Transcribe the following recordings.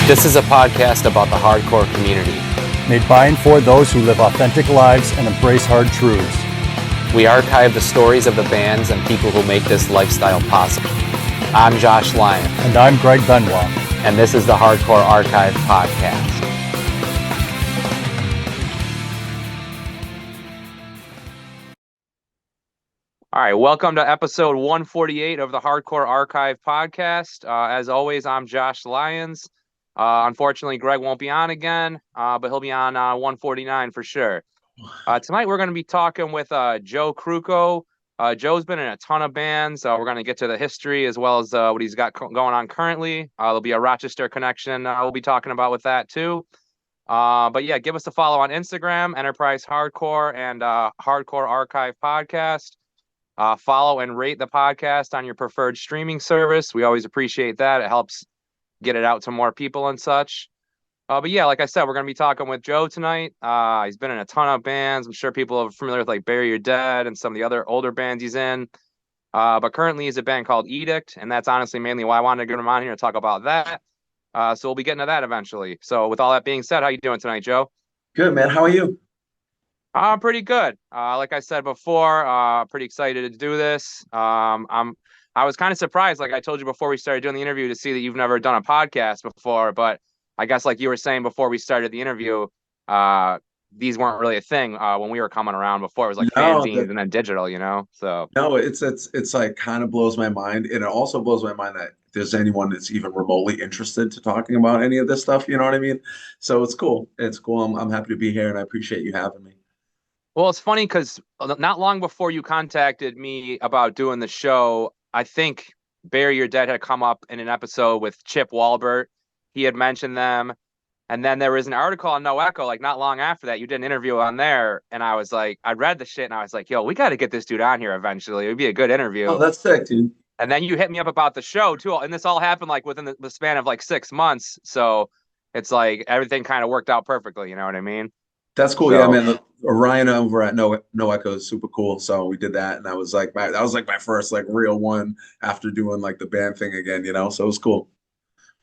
This is a podcast about the hardcore community. Made by and for those who live authentic lives and embrace hard truths. We archive the stories of the bands and people who make this lifestyle possible. I'm Josh Lyon. And I'm Greg Benoit. And this is the Hardcore Archive Podcast. All right, welcome to episode 148 of the Hardcore Archive Podcast. As always, I'm Josh Lyons. Unfortunately, Greg won't be on again, but he'll be on 149 for sure. Tonight, we're going to be talking with Joe Krewko. Joe's been in a ton of bands. We're going to get to the history as well as what he's got going on currently. There'll be a Rochester connection we'll be talking about with that too. But yeah, give us a follow on Instagram, Enterprise Hardcore and Hardcore Archive Podcast. Follow and rate the podcast on your preferred streaming service. We always appreciate that. It helps get it out to more people and such. But yeah, like I said, we're going to be talking with Joe tonight. He's been in a ton of bands. I'm sure people are familiar with like Bury Your Dead and some of the other older bands he's in. But currently he's a band called Edict, and that's honestly mainly why I wanted to get him on here to talk about that. So we'll be getting to that eventually. So with all that being said, how you doing tonight, Joe? Good, man. How are you? I'm pretty good. Like I said before, pretty excited to do this. I was kind of surprised, like I told you before we started doing the interview, to see that you've never done a podcast before. But I guess like you were saying before we started the interview, these weren't really a thing when we were coming around before. It was like fanzines and then digital, you know? So no, it's like kind of blows my mind. And it also blows my mind that there's anyone that's even remotely interested to talking about any of this stuff. You know what I mean? So it's cool. It's cool. I'm happy to be here, and I appreciate you having me. Well, it's funny because not long before you contacted me about doing the show, I think Bury Your Dead had come up in an episode with Chip Walbert. He had mentioned them. And then there was an article on No Echo, like not long after that. You did an interview on there. And I was like, I read the shit and I was like, yo, we got to get this dude on here eventually. It would be a good interview. Oh, that's sick, dude. And then you hit me up about the show too. And this all happened like within the span of like 6 months. So it's like everything kind of worked out perfectly. You know what I mean? That's cool. So, yeah, man. Orion over at No Echo is super cool. So we did that, and that was like my first like real one after doing like the band thing again, you know. So it was cool.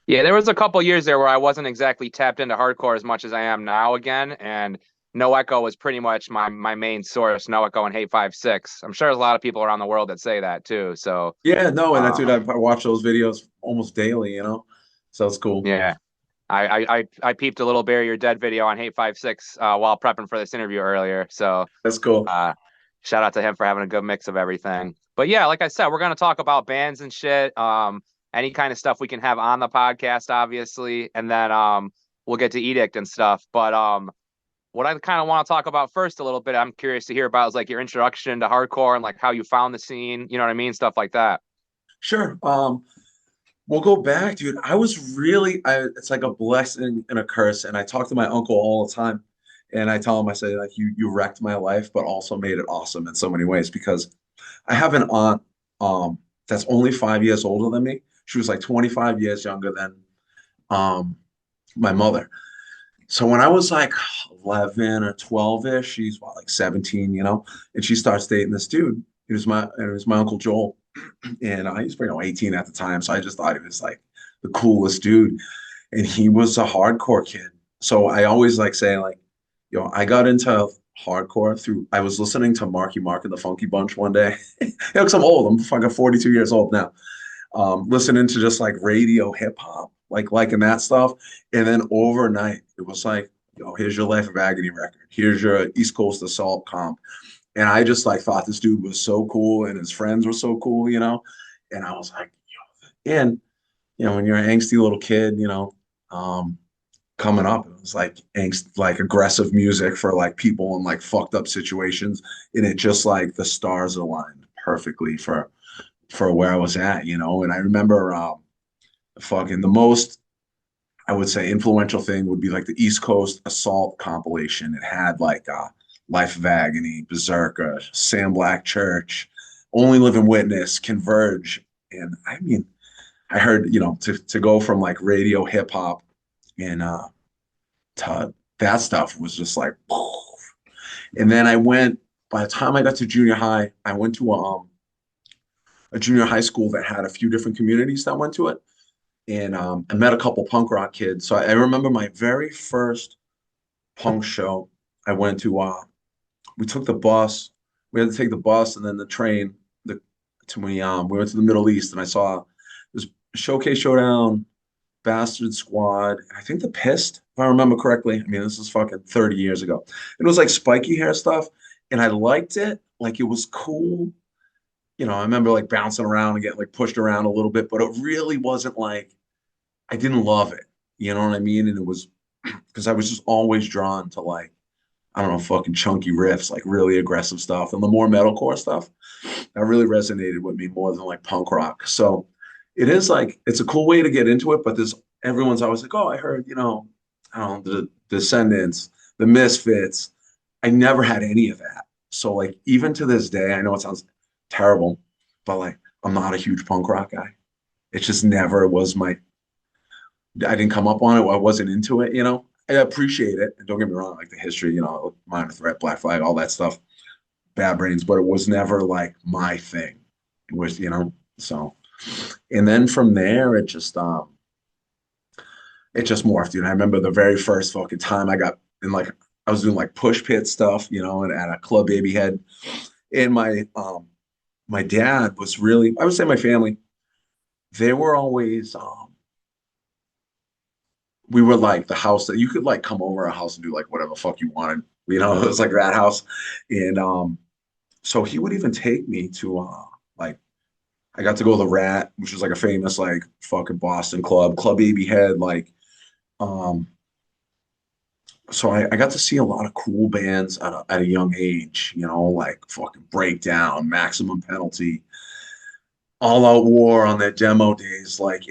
Yeah, there was a couple years there where I wasn't exactly tapped into hardcore as much as I am now again, and No Echo was pretty much my main source. No Echo and Hate 5-6. I'm sure there's a lot of people around the world that say that too. So yeah, no, and that's dude. I watch those videos almost daily, you know. So it's cool. Yeah. I peeped a little Bury Your Dead video on Hate 5-6 while prepping for this interview earlier. So that's cool. Shout out to him for having a good mix of everything. But yeah, like I said, we're going to talk about bands and shit. Any kind of stuff we can have on the podcast, obviously. And then we'll get to Edict and stuff. But what I kind of want to talk about first a little bit, I'm curious to hear about is like your introduction to hardcore and like how you found the scene, you know what I mean? Stuff like that. Sure. We'll go back, dude. I was really, it's like a blessing and a curse. And I talk to my uncle all the time. And I tell him, I say, like, you wrecked my life, but also made it awesome in so many ways. Because I have an aunt that's only 5 years older than me. She was like 25 years younger than my mother. So when I was like 11 or 12-ish, she's like 17, you know? And she starts dating this dude. It was my Uncle Joel. And he was 18 at the time, so I just thought he was like the coolest dude, and he was a hardcore kid. So I always like saying like, I got into hardcore through, I was listening to Marky Mark and the Funky Bunch one day. Because I'm old, I'm fucking 42 years old now. Listening to just like radio hip hop, like liking that stuff, and then overnight it was like, here's your Life of Agony record, here's your East Coast Assault comp. And I just like thought this dude was so cool, and his friends were so cool, you know. And I was like, and when you're an angsty little kid, coming up, it was like angst, like aggressive music for like people in like fucked up situations, and it just like the stars aligned perfectly for where I was at, you know. And I remember the most, I would say, influential thing would be like the East Coast Assault compilation. It had like Life of Agony, Berserker, Sam Black Church, Only Living Witness, Converge. And I mean, I heard, to go from like radio hip hop and to that stuff was just like, and then by the time I got to junior high, I went to a junior high school that had a few different communities that went to it. and I met a couple punk rock kids. So I remember my very first punk show. I went to we took the bus. We had to take the bus and then the train. The to we went to the Middle East and I saw this Showcase Showdown, Bastard Squad. I think the Pissed, if I remember correctly. I mean, this is fucking 30 years ago. It was like spiky hair stuff, and I liked it. Like it was cool. I remember like bouncing around and getting like pushed around a little bit, but it really wasn't like I didn't love it. You know what I mean? And it was because I was just always drawn to like I don't know, fucking chunky riffs, like really aggressive stuff. And the more metalcore stuff, that really resonated with me more than like punk rock. So it is like, it's a cool way to get into it, but everyone's always like, oh, I heard, I don't know, the Descendants, the Misfits. I never had any of that. So like, even to this day, I know it sounds terrible, but like, I'm not a huge punk rock guy. It just never was I didn't come up on it. I wasn't into it. I appreciate it. And don't get me wrong, like the history, Minor Threat, Black Flag, all that stuff, Bad Brains, but it was never like my thing. It was, so. And then from there, it just morphed, dude. I remember the very first fucking time I got in like I was doing like push pit stuff, and at a club baby head. And my dad was really, I would say my family, they were always we were like the house that you could like come over our house and do like whatever the fuck you wanted. It was like that house. And so he would even take me to like I got to go to the Rat, which is like a famous like fucking Boston club, Club AB Head, like um so I got to see a lot of cool bands at a young age, like fucking Breakdown, Maximum Penalty, All Out War on their demo days. Like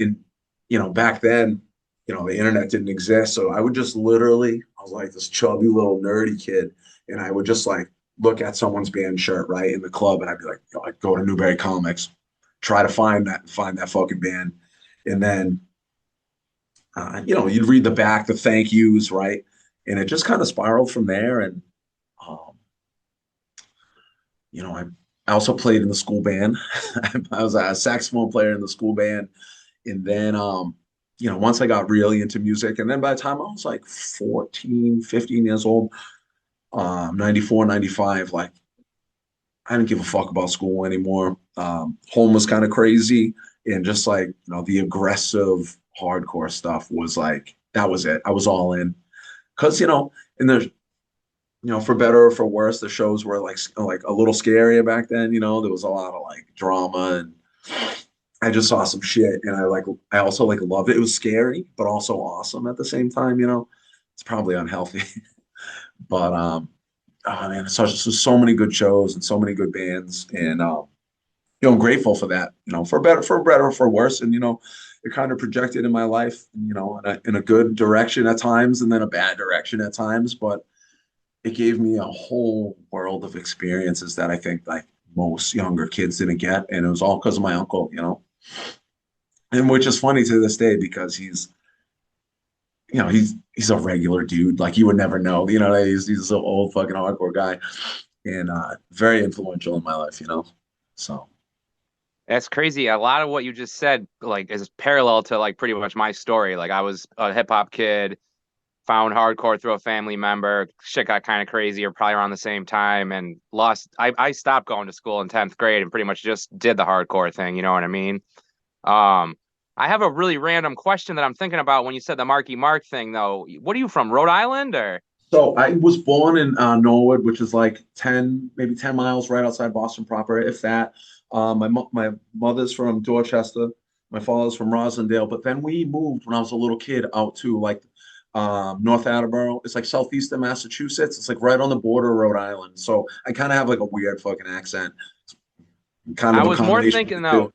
back then, the internet didn't exist. So I would just literally, I was like this chubby little nerdy kid, and I would just like look at someone's band shirt, right, in the club, and I'd be like, I'd go to Newberry Comics, try to find that fucking band. And then, you'd read the back, the thank yous, right? And it just kind of spiraled from there. And, um, I also played in the school band. I was a saxophone player in the school band. And then, once I got really into music, and then by the time I was like 14, 15 years old, 94, 95, like I didn't give a fuck about school anymore. Home was kind of crazy. And just like, the aggressive hardcore stuff was like, that was it. I was all in. Cause, and there's, for better or for worse, the shows were like a little scarier back then. There was a lot of like drama, and I just saw some shit, and I also like loved it. It was scary, but also awesome at the same time. It's probably unhealthy, but oh man, so just so many good shows and so many good bands, and I'm grateful for that. For better or for worse, and it kind of projected in my life, in a good direction at times, and then a bad direction at times, but it gave me a whole world of experiences that I think like most younger kids didn't get, and it was all because of my uncle. And which is funny to this day because he's a regular dude. Like you would never know. He's an old fucking hardcore guy, and very influential in my life. So That's crazy. A lot of what you just said, like, is parallel to like pretty much my story. Like, I was a hip hop kid, found hardcore through a family member. Shit got kind of crazy, or probably around the same time, and lost. I stopped going to school in 10th grade and pretty much just did the hardcore thing. You know what I mean? Um, I have a really random question that I'm thinking about when you said the Marky Mark thing, though. What are you from, Rhode Island, or? so I was born in Norwood, which is like 10, maybe 10 miles right outside Boston proper, if that. My mother's from Dorchester, my father's from Rosendale, but then we moved when I was a little kid out to like North Attleboro. It's like southeastern Massachusetts. It's like right on the border of Rhode Island. So I kind of have like a weird fucking accent, kind I of a was more combination of thinking the though, two.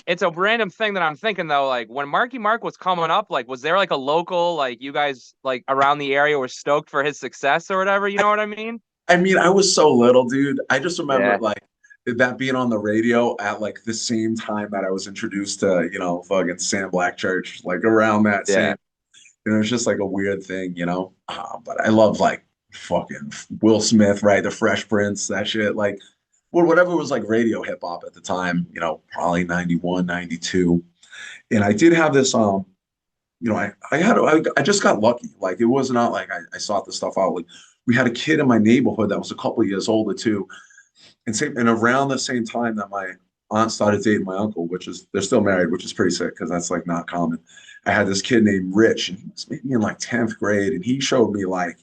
it's a random thing that I'm thinking though, like when Marky Mark was coming up, like was there like a local, like you guys like around the area were stoked for his success or whatever, you know what I mean? I mean, I was so little, dude. I just remember Yeah. like that being on the radio at like the same time that I was introduced to, fucking Sam Black Church, like around that Yeah. same, it's just like a weird thing. But I love like fucking Will Smith, right? The Fresh Prince, that shit. Like, well, whatever was like radio hip hop at the time, probably 91, 92. And I did have this I just got lucky. Like it was not like I sought this stuff out. Like we had a kid in my neighborhood that was a couple of years older too. And around the same time that my aunt started dating my uncle, which is they're still married, which is pretty sick because that's like not common. I had this kid named Rich, and he was maybe in like 10th grade, and he showed me like,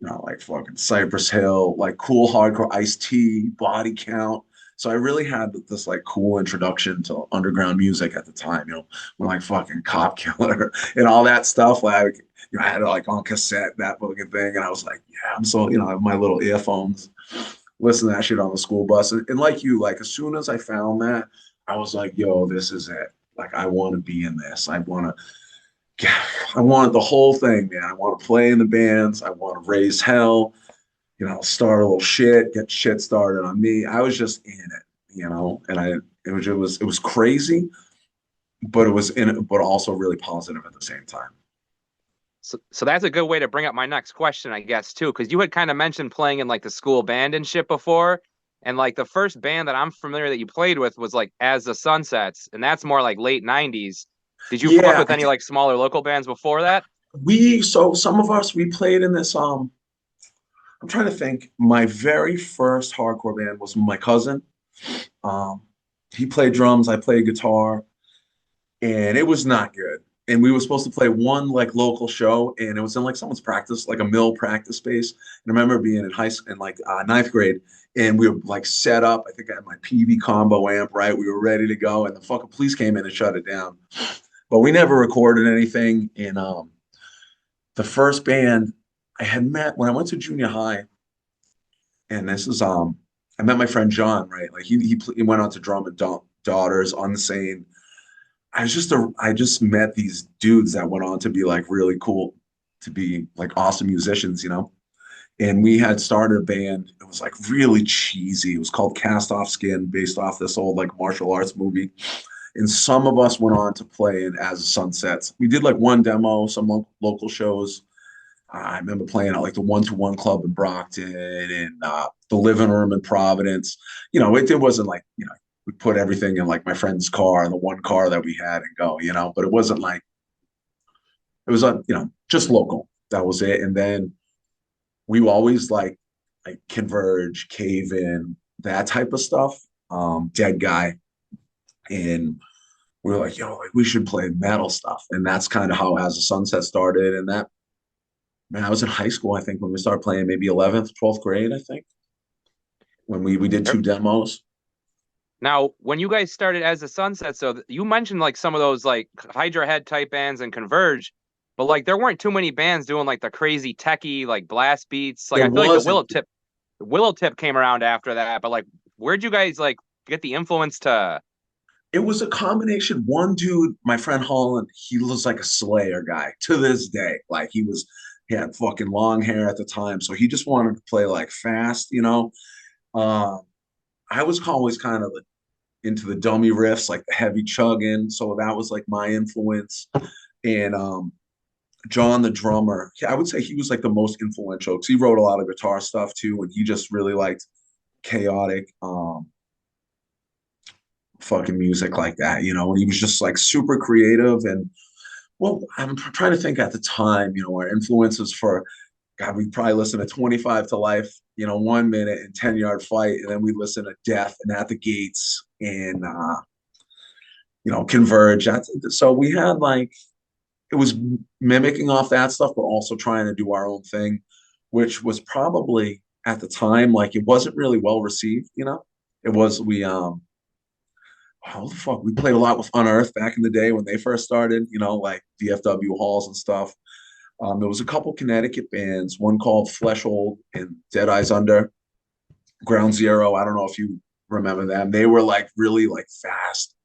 like fucking Cypress Hill, like cool hardcore Ice-T, Body Count. So I really had this like cool introduction to underground music at the time, when like fucking Cop Killer and all that stuff. Like, I had it like on cassette, that fucking thing. And I was like, yeah, I'm so, I have my little earphones, listen to that shit on the school bus. And like you, like as soon as I found that, I was like, yo, this is it. Like, I want to be in this. I want the whole thing, man. I want to play in the bands. I want to raise hell, start a little shit, get shit started on me. I was just in it, and it was crazy, but it was in it, but also really positive at the same time. So that's a good way to bring up my next question, I guess, too, because you had kind of mentioned playing in like the school band and shit before. And like the first band that I'm familiar that you played with was like As the Sun Sets, and that's more like late 90s. Did you fuck Yeah, with any like smaller local bands before that? so some of us we played in this I'm trying to think. My very first hardcore band was my cousin. Um he played drums, I played guitar, and it was not good. And we were supposed to play one like local show, and it was in like someone's practice, like a mill practice space. And I remember being in high school, in like ninth grade, and we were like set up. I think I had my PV combo amp, right? We were ready to go, and the fucking police came in and shut it down. But we never recorded anything. And the first band I had met when I went to junior high, and this is I met my friend John, right? Like he went on to Drum and Daughters, Unsane. I just met these dudes that went on to be like really cool, to be like awesome musicians, And we had started a band. It was like really cheesy. It was called Cast Off Skin, based off this old like martial arts movie. And some of us went on to play in As the Sun Sets. We did like one demo, some local shows. I remember playing at like the 121 Club in Brockton and the Living Room in Providence. It wasn't like, we put everything in like my friend's car, the one car that we had, and go, but it wasn't like, it was, just local. That was it. And then we always like Converge, Cave In, that type of stuff. Dead Guy. And we were like, yo, like we should play metal stuff. And that's kind of how As the Sunset started. And that, man, I was in high school, I think, when we started playing, maybe 11th, 12th grade, I think, when we did two demos. Now, when you guys started As the Sun Sets, so you mentioned like some of those like Hydra Head type bands and Converge, but like there weren't too many bands doing like the crazy techie like blast beats. Like There I feel like wasn't. The Willow Tip came around after that, but like where'd you guys like get the influence to? It was a combination. One dude, my friend Holland, he was like a Slayer guy to this day. Like he had fucking long hair at the time. So he just wanted to play like fast. Uh, I was always kind of into the dummy riffs, like the heavy chugging. So that was like my influence. And John, the drummer, I would say he was like the most influential because he wrote a lot of guitar stuff too. And he just really liked chaotic, fucking music like that, and he was just like super creative. And well, I'm trying to think at the time, our influences for God, we probably listened to 25 to Life, 1 minute and 10-yard fight, and then we listened to Death and At the Gates and Converge. So we had like, it was mimicking off that stuff, but also trying to do our own thing, which was probably at the time like it wasn't really well received. It was how the fuck we played a lot with Unearth back in the day when they first started, like DFW halls and stuff. There was a couple Connecticut bands, one called Fleshhold and Dead Eyes Under, Ground Zero. I don't know if you remember them. They were like really like fast,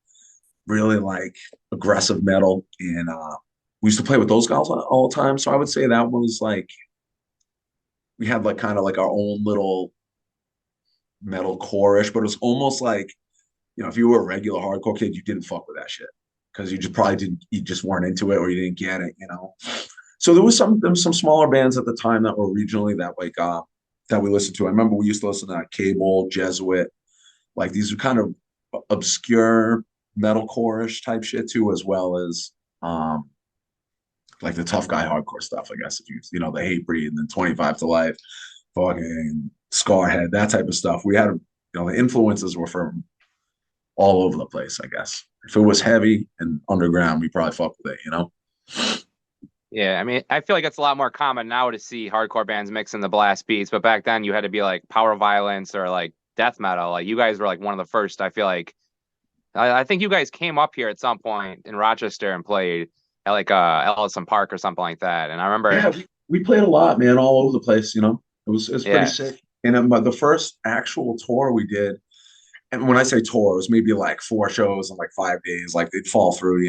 really like aggressive metal. And we used to play with those guys all the time. So I would say that was like, we had like kind of like our own little metal core-ish, but it was almost like, if you were a regular hardcore kid, you didn't fuck with that shit because you just probably didn't, you just weren't into it or you didn't get it. So there was some smaller bands at the time that were regionally that like that we listened to. I remember we used to listen to Cable, Jesuit, like these are kind of obscure metalcore-ish type shit too, as well as um like the tough guy hardcore stuff, I guess. If you know, the Hatebreed and then 25 to Life, fucking Scarhead, that type of stuff. We had, the influences were from all over the place, I guess. If it was heavy and underground, we probably fuck with it. Yeah, I mean, I feel like it's a lot more common now to see hardcore bands mixing the blast beats, but back then you had to be like power violence or like death metal. Like you guys were like one of the first. I feel like I think you guys came up here at some point in Rochester and played at like Ellison Park or something like that. And I remember, Yeah, we played a lot, man, all over the place. It was pretty yeah, sick. And then, but the first actual tour we did, and when I say tour, it was maybe like 4 shows in like 5 days. Like they'd fall through,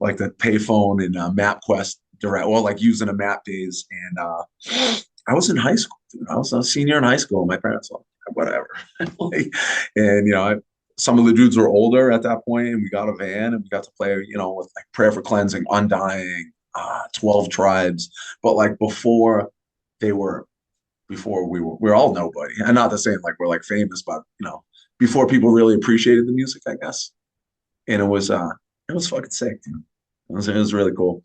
like the payphone and MapQuest direct, or like using a map days. And I was in high school, dude. I was a senior in high school. My parents were like, whatever. Like, and some of the dudes were older at that point, and we got a van and we got to play, with like Prayer for Cleansing, Undying, 12 Tribes. But like they were before we were all nobody. And not the same like we're like famous, but before people really appreciated the music, I guess. And it was fucking sick, dude. It was really cool.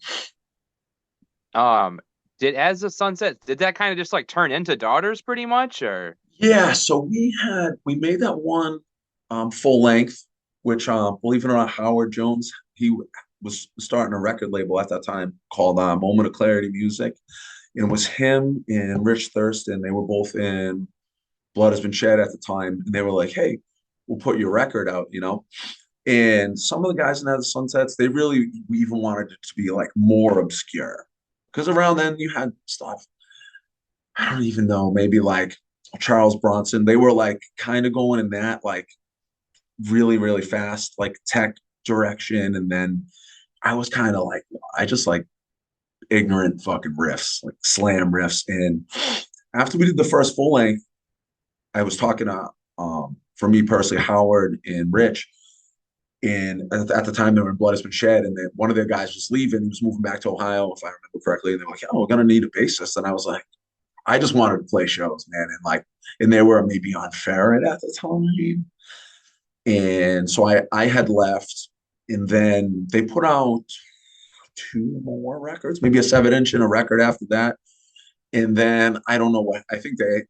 um, did As the Sunset, did that kind of just like turn into Daughters pretty much, or Yeah, so we made that one full length, which believe it or not, Howard Jones, he was starting a record label at that time called Moment of Clarity Music. And it was him and Rich Thurston. They were both in Blood Has Been Shed at the time. And they were like, hey, we'll put your record out. And some of the guys in the Sunsets, they really even wanted it to be like more obscure. Because around then you had stuff, I don't even know, maybe like Charles Bronson. They were like kind of going in that like really, really fast, like tech direction. And then I was kind of like, I just like ignorant fucking riffs, like slam riffs. And after we did the first full length, I was talking to, for me personally, Howard and Rich. And at the time, they were in Blood Has Been Shed, and then one of their guys was leaving. He was moving back to Ohio, if I remember correctly. And they were like, "Oh, we're gonna need a bassist." And I was like, "I just wanted to play shows, man." And they were maybe on Ferret at the time. And so I had left, and then they put out 2 more records, maybe a 7-inch and a record after that. And then I don't know what, I think they,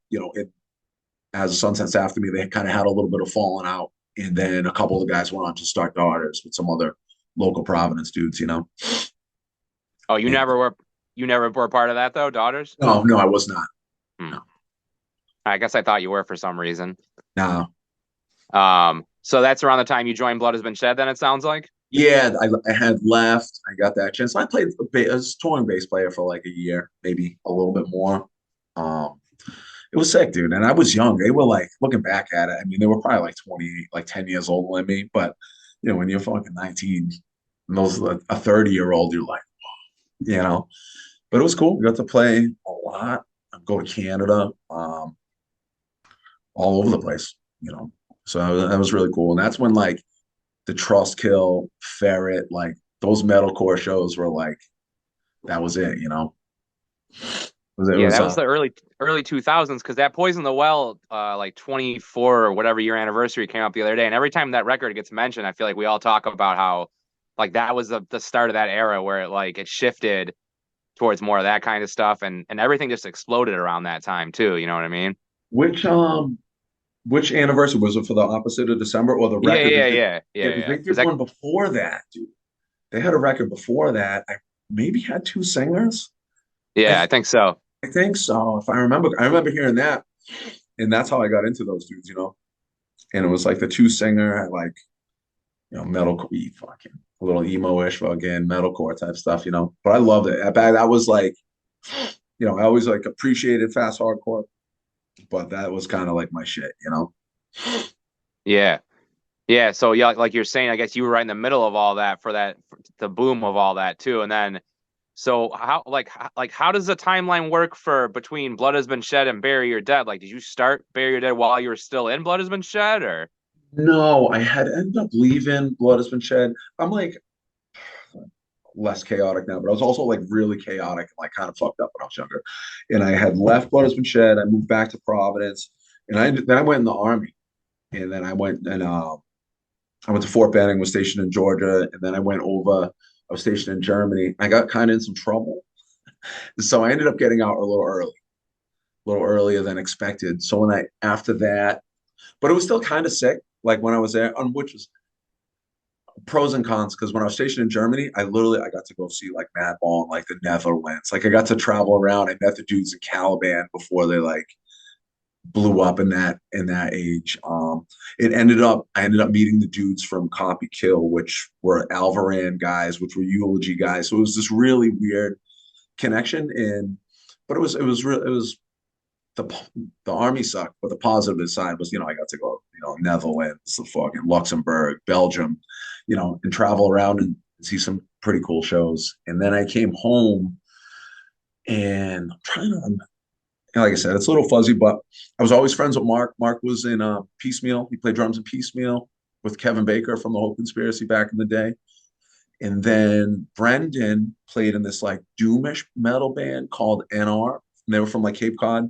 as a Sunsets after me, they kind of had a little bit of falling out. And then a couple of the guys went on to start Daughters with some other local Providence dudes. oh, And you never were part of that though, Daughters? no, no, I was not. Hmm. No, I guess I thought you were for some reason. no. So that's around the time you joined Blood Has Been Shed, then it sounds like. Yeah, I had left. I got that chance. I played, I was a touring bass player for like a year, maybe a little bit more. Um, it was sick, dude. And I was young. They were like, looking back at it, I mean, they were probably like 28, like 10 years older than me. But, when you're fucking 19, and those a 30-year-old, you're like, you know. But it was cool. We got to play a lot, go to Canada, all over the place. So that was really cool. And that's when like the Trustkill, Ferret, like those metalcore shows were like, that was it. It Yeah, was that was the early 2000s because that Poison the Well like 24 or whatever year anniversary came up the other day, and every time that record gets mentioned, I feel like we all talk about how like that was the start of that era where it shifted towards more of that kind of stuff, and everything just exploded around that time too. You know what I mean? which which anniversary was it, for the opposite of December, or the Yeah, record yeah, they did? yeah, Yeah, yeah, because yeah. they Because did that one before that, dude. They had a record before that. I maybe had 2 singers. I yeah, I think so. I think so. If I remember hearing that, and that's how I got into those dudes. And it was like the 2 singer, like metal, fucking a little emo-ish, fucking metalcore type stuff. But I loved it. That was like, I always like appreciated fast hardcore, but that was kind of like my shit. Yeah. Yeah, so yeah, like you're saying, I guess you were right in the middle of all that for the boom of all that too. And then, so how does the timeline work for between Blood Has Been Shed and Bury Your Dead? Like, did you start Bury Your Dead while you were still in Blood Has Been Shed, or? No, I had ended up leaving Blood Has Been Shed. I'm like less chaotic now, but I was also like really chaotic and like kind of fucked up when I was younger. And I had left Blood Has Been Shed. I moved back to Providence, and then I went in the army, and then I went and I went to Fort Benning, was stationed in Georgia, and then I went over. I was stationed in Germany. I got kind of in some trouble, so I ended up getting out a little earlier than expected. So when I after that, but it was still kind of sick. Like when I was there, on which was pros and cons. Because when I was stationed in Germany, I got to go see like Madball in like the Netherlands. Like I got to travel around. I met the dudes in Caliban before they like blew up in that age. I ended up meeting the dudes from Copy Kill, which were Alvaran guys, which were Eulogy guys. So it was this really weird connection. And but it was the the army sucked, but the positive side was, I got to go, Netherlands, the fucking Luxembourg, Belgium, and travel around and see some pretty cool shows. And then I came home and I'm trying to, like I said, it's a little fuzzy, but I was always friends with Mark. Mark was in Piecemeal. He played drums in Piecemeal with Kevin Baker from the Whole Conspiracy back in the day. And then Brendan played in this like doomish metal band called NR. And they were from like Cape Cod.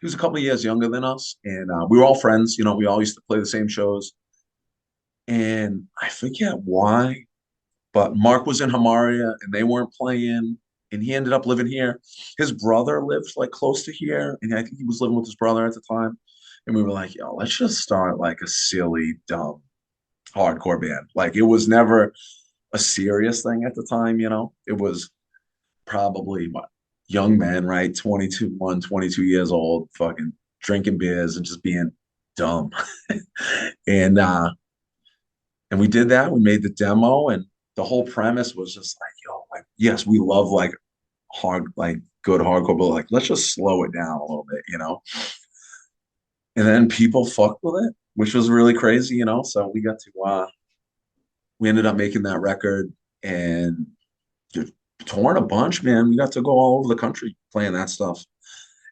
He was a couple of years younger than us, and we were all friends. We all used to play the same shows. And I forget why, but Mark was in Hamaria, and they weren't playing. And he ended up living here. His brother lived like close to here, and I think he was living with his brother at the time. And we were like, "Yo, let's just start like a silly, dumb hardcore band." Like it was never a serious thing at the time. It was probably what, young men, right? 22 years old, fucking drinking beers and just being dumb. and and we did that. We made the demo, and the whole premise was just like, yo, like, yes, we love like good hardcore, but like let's just slow it down a little bit. And then people fucked with it, which was really crazy. So we ended up making that record and touring a bunch, man. We got to go all over the country playing that stuff.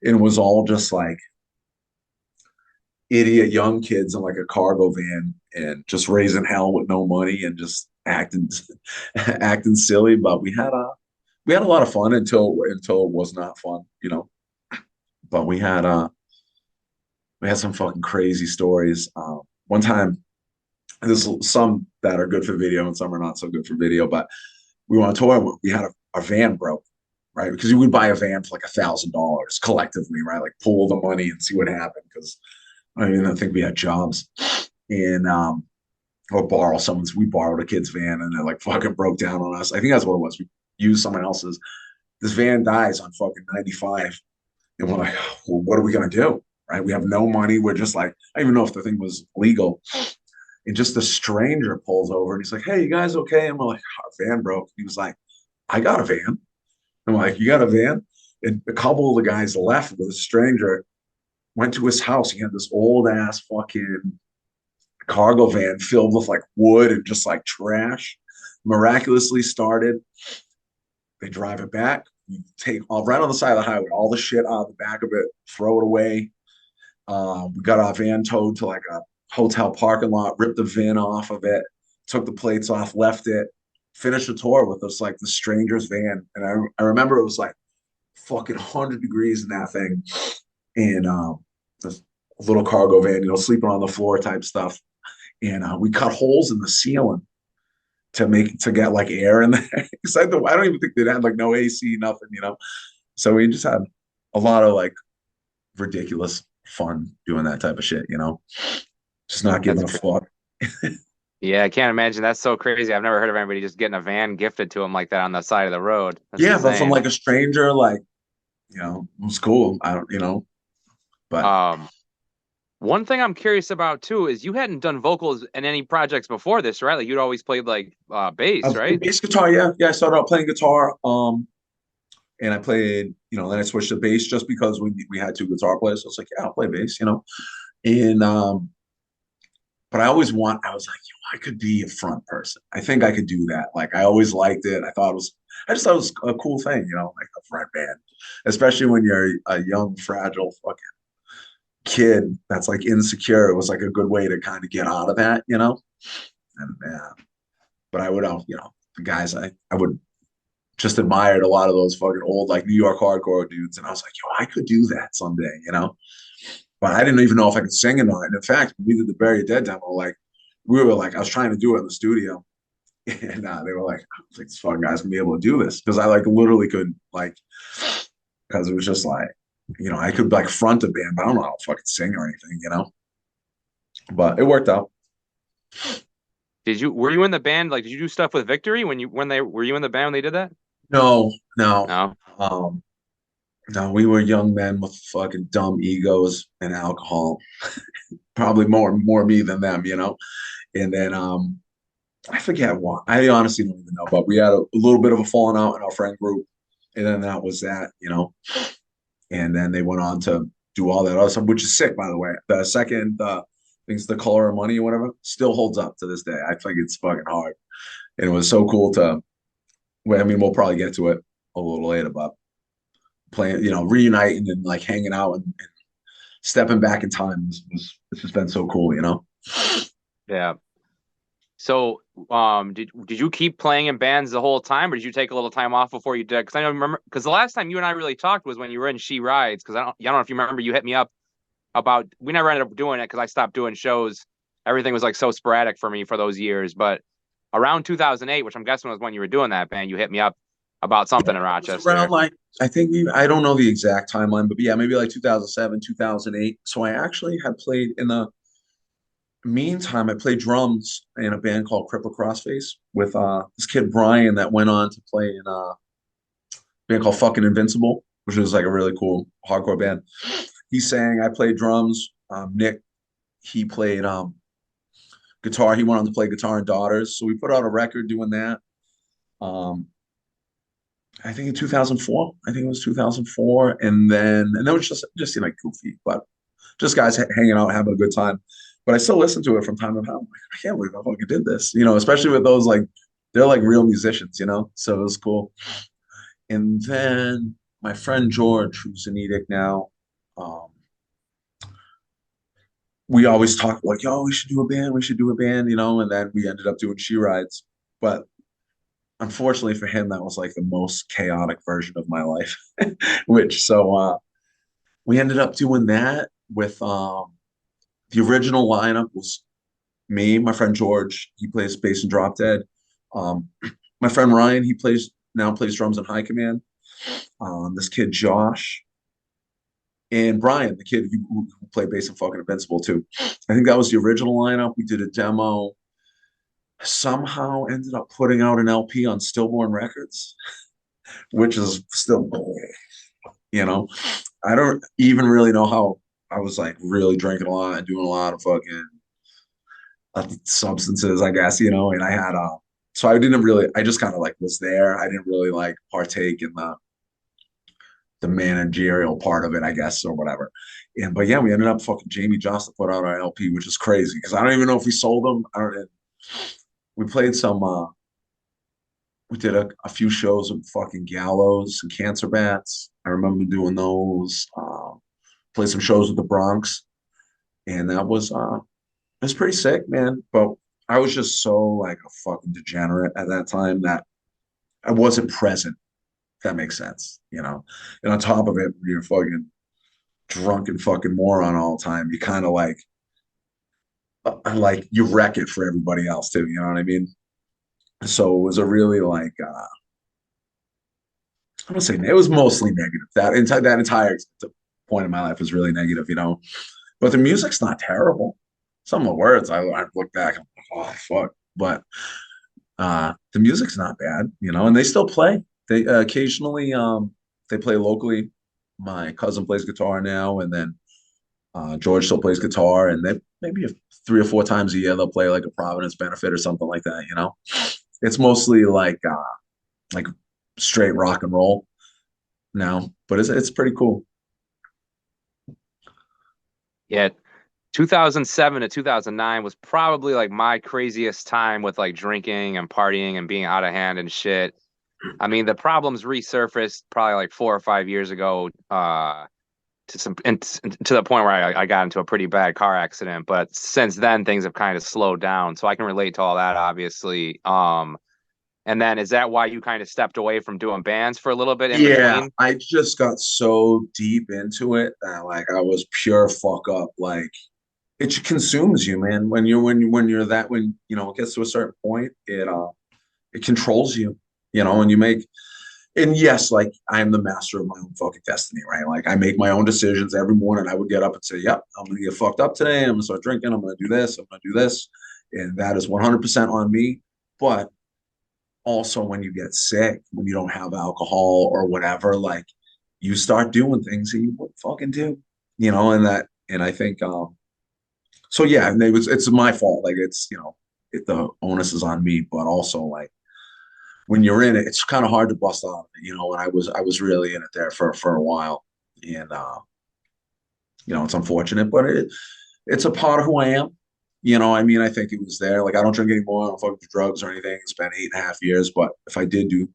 And it was all just like idiot young kids in like a cargo van and just raising hell with no money and just acting acting silly. But we had a lot of fun until it was not fun. But we had some fucking crazy stories. One time, there's some that are good for video and some are not so good for video, but we went on tour. We had our van broke, right? Because we would buy a van for like $1,000 collectively, right? Like pool the money and see what happened. Because I didn't think we had jobs, and or borrow someone's. We borrowed a kid's van, and it like fucking broke down on us. I think that's what it was. We used someone else's. This van dies on fucking 95, and we're like, well, what are we gonna do? Right? We have no money. We're just like, I don't even know if the thing was legal. And just a stranger pulls over and he's like, "Hey, you guys okay?" And we're like, "Our van broke." He was like, "I got a van." I'm like, "You got a van?" And a couple of the guys left with a stranger, went to his house. He had this old ass fucking cargo van filled with like wood and just like trash. Miraculously started. They drive it back. You take all right on the side of the highway, all the shit out of the back of it, throw it away. We got our van towed to like a hotel parking lot, ripped the VIN off of it, took the plates off, left it, finished the tour with us like the stranger's van. And I remember it was like fucking 100 degrees in that thing. And this little cargo van, sleeping on the floor type stuff. And we cut holes in the ceiling to get like air in there. Because I don't even think they had like no AC, nothing. So we just had a lot of like ridiculous fun doing that type of shit. Just not giving a fuck. Yeah, I can't imagine. That's so crazy. I've never heard of anybody just getting a van gifted to them like that on the side of the road. That's Yeah, insane. but from like a stranger, like, it was cool. I don't. But one thing I'm curious about too is you hadn't done vocals in any projects before this, right? Like you'd always played like bass, right? bass guitar, yeah. I started out playing guitar. And I played, then I switched to bass just because we had two guitar players. So it's like, yeah, I'll play bass. And but I was like, I could be a front person. I think I could do that. Like I always liked it. I just thought it was a cool thing, like a front band, especially when you're a young, fragile fucking kid that's like insecure. It was like a good way to kind of get out of that. And yeah, but I would, the guys I would just admired a lot of those fucking old like New York hardcore dudes, and I was like, yo, I could do that someday. But I didn't even know if I could sing or not. And in fact, when we did the Bury Dead demo, like we were like, I was trying to do it in the studio, and they were like, I was like, this fucking guy's gonna be able to do this because I like literally could like because it was just like, I could like front a band, but I don't know how to fucking sing or anything. But it worked out. Were you in the band? Like, did you do stuff with Victory were you in the band when they did that? No, no, No. um, no, we were young men with fucking dumb egos and alcohol. Probably more me than them. And then I forget what. I honestly don't even know, but we had a little bit of a falling out in our friend group, and then that was that. And then they went on to do all that other stuff, which is sick, by the way. The second, I think it's The Color of Money or whatever, still holds up to this day. I think it's fucking hard, and it was so cool to. Well, I mean, we'll probably get to it a little later, but playing, reuniting and like hanging out and stepping back in time it's just been so cool. Yeah. So, did you keep playing in bands the whole time, or did you take a little time off before you did? Because I don't remember. Because the last time you and I really talked was when you were in She Rides. Because I don't know if you remember. You hit me up about. We never ended up doing it because I stopped doing shows. Everything was like so sporadic for me for those years. But around 2008, which I'm guessing was when you were doing that band, you hit me up about something in It was around Rochester. like I don't know the exact timeline, but yeah, maybe like 2007, 2008. So I actually had played in the meantime, I played drums in a band called Cripple Crossface with this kid Brian that went on to play in a band called Fucking Invincible, which was like a really cool hardcore band. He sang, I played drums. Nick, he played guitar. He went on to play guitar in Daughters. So we put out a record doing that. Um, I think in 2004. I think it was 2004, and then it was just like goofy, but just guys hanging out, having a good time. But I still listen to it from time to time. I'm like, I can't believe I fucking did this, especially with those like they're like real musicians. So it was cool. And then my friend George, who's in Edict now, um, we always talk like, yo, we should do a band, we should do a band. And then we ended up doing She Rides. But unfortunately for him, that was like the most chaotic version of my life. Which so we ended up doing that with the original lineup was me, my friend George, he plays bass and drop dead. My friend Ryan, he plays drums in High Command. This kid Josh and Brian, the kid who played bass in fucking Invincible too. I think that was the original lineup. We did a demo. Somehow ended up putting out an LP on Stillborn Records, which is still, you know, I don't even really know how I was like really drinking a lot and doing a lot of fucking substances, I guess. And I had so I just kind of like was there. I didn't really like partake in the managerial part of it, I guess, or whatever. But yeah, we ended up fucking Jamie Joss to put out our LP, which is crazy because I don't even know if we sold them. I don't. We played some. We did a few shows with fucking Gallows and Cancer Bats. I remember doing those. Played some shows with the Bronx, and that was it was pretty sick, man. But I was just so like a fucking degenerate at that time that I wasn't present. If that makes sense. And on top of it, when you're fucking drunken fucking moron all the time, you kind of like you wreck it for everybody else too. You know what I mean? So it was a really like I'm gonna say it was mostly negative. That entire point in my life was really negative. But the music's not terrible. Some of the words I look back, I'm like, oh fuck. But the music's not bad, and they still play. They occasionally they play locally. My cousin plays guitar now, and then George still plays guitar, and they maybe 3 or 4 times a year they'll play like a Providence benefit or something like that. It's mostly like straight rock and roll now, but it's pretty cool. Yeah, 2007 to 2009 was probably like my craziest time with like drinking and partying and being out of hand and shit. I mean, the problems resurfaced probably like 4 or 5 years ago, to the point where I got into a pretty bad car accident. But since then, things have kind of slowed down, so I can relate to all that, obviously. And then is that why you kind of stepped away from doing bands for a little bit in Yeah, between? I just got so deep into it that like I was pure fuck up. Like it consumes you, man. When you're that, when it gets to a certain point, it controls you, and you make. And yes, like I am the master of my own fucking destiny, right? Like I make my own decisions every morning. I would get up and say, "Yep, I'm gonna get fucked up today. I'm gonna start drinking. I'm gonna do this. I'm gonna do this," and that is 100% on me. But also, when you get sick, when you don't have alcohol or whatever, like you start doing things that you wouldn't fucking do, and I think, so yeah, and it's my fault. Like the onus is on me, but also like when you're in it, it's kind of hard to bust out of it, and I was really in it there for a while. And it's unfortunate, but it's a part of who I am. I mean, I think it was there. Like I don't drink anymore, I don't fuck with drugs or anything. It's been 8.5 years, but if I did do,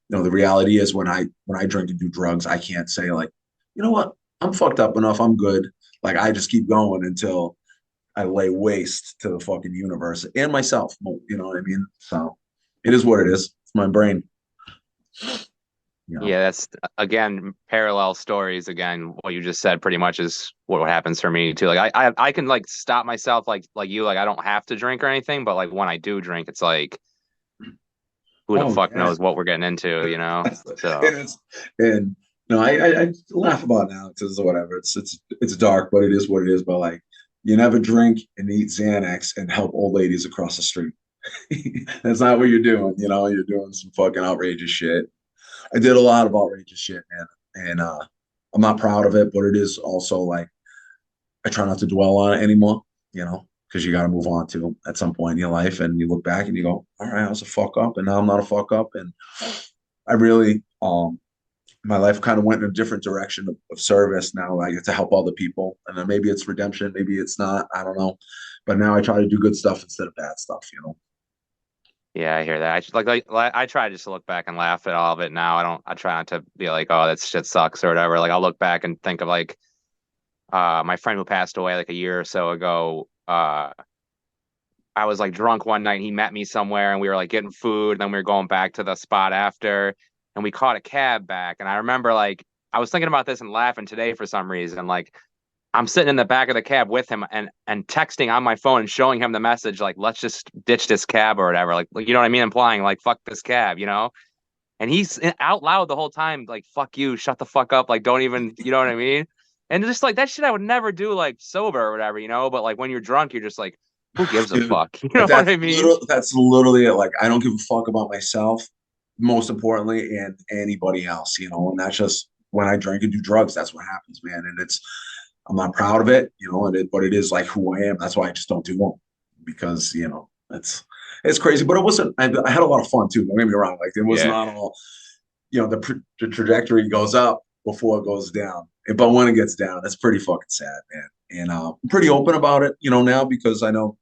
the reality is when I drink and do drugs, I can't say like, you know what, I'm fucked up enough, I'm good. Like I just keep going until I lay waste to the fucking universe and myself. You know what I mean? So it is what it is. It's my brain. You know. Yeah, that's again parallel stories. Again, what you just said pretty much is what happens for me too. Like I can like stop myself like you. Like I don't have to drink or anything, but like when I do drink, it's like who the Oh fuck yeah. knows what we're getting into, you know? and So it's and I laugh about it now because whatever. It's dark, but it is what it is. But like, you never drink and eat Xanax and help old ladies across the street. That's not what you're doing. You're doing some fucking outrageous shit. I did a lot of outrageous shit, man, and I'm not proud of it, but it is also like I try not to dwell on it anymore. Because you got to move on to at some point in your life, and you look back and you go, all right, I was a fuck up, and now I'm not a fuck up, and I really my life kind of went in a different direction of service. Now I get to help other people, and then maybe it's redemption, maybe it's not, I don't know, but now I try to do good stuff instead of bad stuff. yeah, I hear that. I just, I try just to look back and laugh at all of it now. I try not to be like, oh, that shit sucks or whatever. Like I'll look back and think of like my friend who passed away like a year or so ago. I was like drunk one night and he met me somewhere and we were like getting food and then we were going back to the spot after and we caught a cab back. And I remember like I was thinking about this and laughing today for some reason. Like I'm sitting in the back of the cab with him and texting on my phone and showing him the message like let's just ditch this cab or whatever. Like you know what I mean? Implying like fuck this cab, you know? And he's out loud the whole time, like fuck you, shut the fuck up, like don't even, you know what I mean? And just like that shit I would never do like sober or whatever, you know? But like when you're drunk, you're just like, who gives a Dude, fuck? You know what I mean? that's literally it. Like I don't give a fuck about myself, most importantly, and anybody else. And that's just when I drink and do drugs, that's what happens, man. And I'm not proud of it, but it is like who I am. That's why I just don't do them because it's crazy. But it wasn't. I had a lot of fun too. Don't get me wrong. Like it was Yeah. not all. The trajectory goes up before it goes down. But when it gets down, it's pretty fucking sad, man. And I'm pretty open about it, now because I know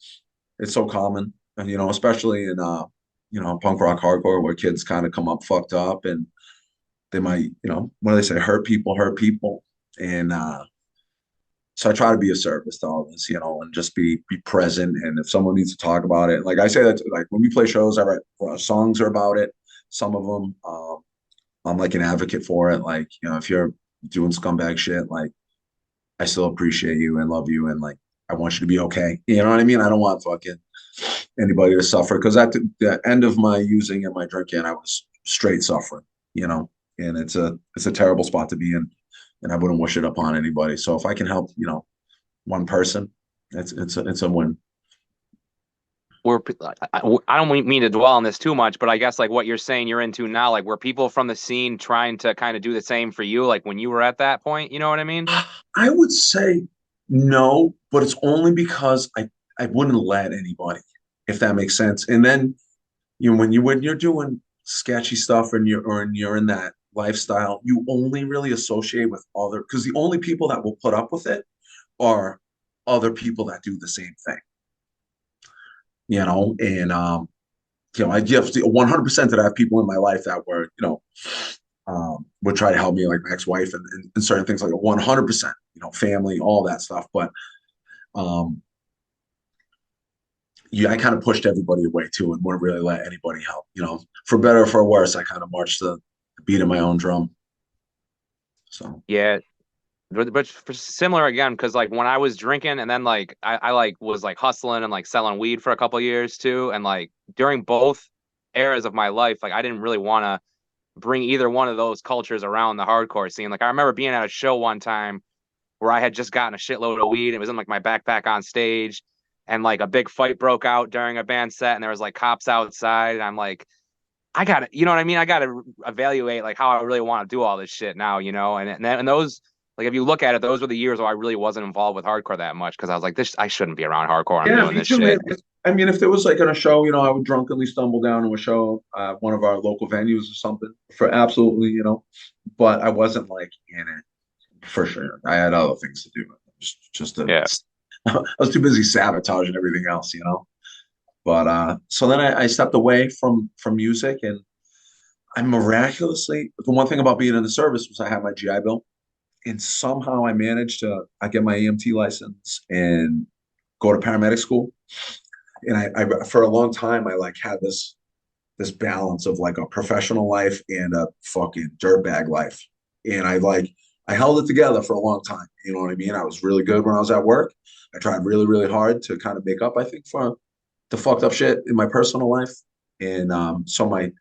it's so common, and especially in punk rock hardcore where kids kind of come up fucked up and they might, what do they say, hurt people, and so I try to be a service to all this, and just be present. And if someone needs to talk about it, like I say that, like when we play shows, I write songs are about it. Some of them, I'm like an advocate for it. Like, if you're doing scumbag shit, like I still appreciate you and love you and like I want you to be okay. You know what I mean? I don't want fucking anybody to suffer because at the end of my using and my drinking, I was straight suffering, and it's a terrible spot to be in, and I wouldn't wish it upon anybody. So if I can help, one person, it's a win. We're, I don't mean to dwell on this too much, but I guess like what you're saying you're into now, like were people from the scene trying to kind of do the same for you, like when you were at that point, you know what I mean? I would say no, but it's only because I wouldn't let anybody, if that makes sense. And then when you're doing sketchy stuff and you're in that lifestyle, you only really associate with other because the only people that will put up with it are other people that do the same thing, and I have 100% that I have people in my life that were, would try to help me, like my ex-wife and certain things like 100%, family, all that stuff. But um, yeah, I kind of pushed everybody away too and wouldn't really let anybody help, for better or for worse. I kind of marched the beat of my own drum. So Yeah. but similar again, because like when I was drinking and then like I like was like hustling and like selling weed for a couple years too, and like during both eras of my life, like I didn't really want to bring either one of those cultures around the hardcore scene. Like I remember being at a show one time where I had just gotten a shitload of weed. It was in like my backpack on stage, and like a big fight broke out during a band set, and there was like cops outside, and I'm like, I gotta, you know what I mean? I gotta evaluate like how I really want to do all this shit now, you know? And those, like, if you look at it, those were the years where I really wasn't involved with hardcore that much because I was like, this, I shouldn't be around hardcore. I'm Yeah, doing me this too, shit. man. I mean, if there was like on a show, I would drunkenly stumble down to a show, one of our local venues or something for absolutely, but I wasn't like in it for sure. I had other things to do. Yeah. I was too busy sabotaging everything else. But so then I stepped away from music, and I miraculously, the one thing about being in the service was I had my GI Bill, and somehow I managed to I get my EMT license and go to paramedic school. And I for a long time I like had this balance of like a professional life and a fucking dirtbag life. And I held it together for a long time. You know what I mean? I was really good when I was at work. I tried really, really hard to kind of make up, I think, for the fucked up shit in my personal life. And so in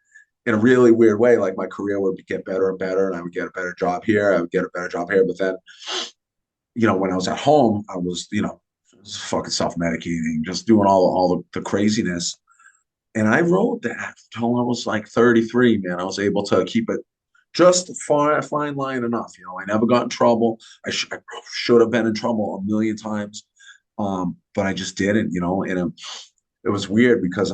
a really weird way, like my career would get better and better, and I would get a better job here. I would get a better job here. But then, when I was at home, I was, fucking self-medicating, just doing all the craziness. And I rode that until I was like 33, man. I was able to keep it just a fine line enough. I never got in trouble. I should have been in trouble a million times. But I just didn't. And it was weird because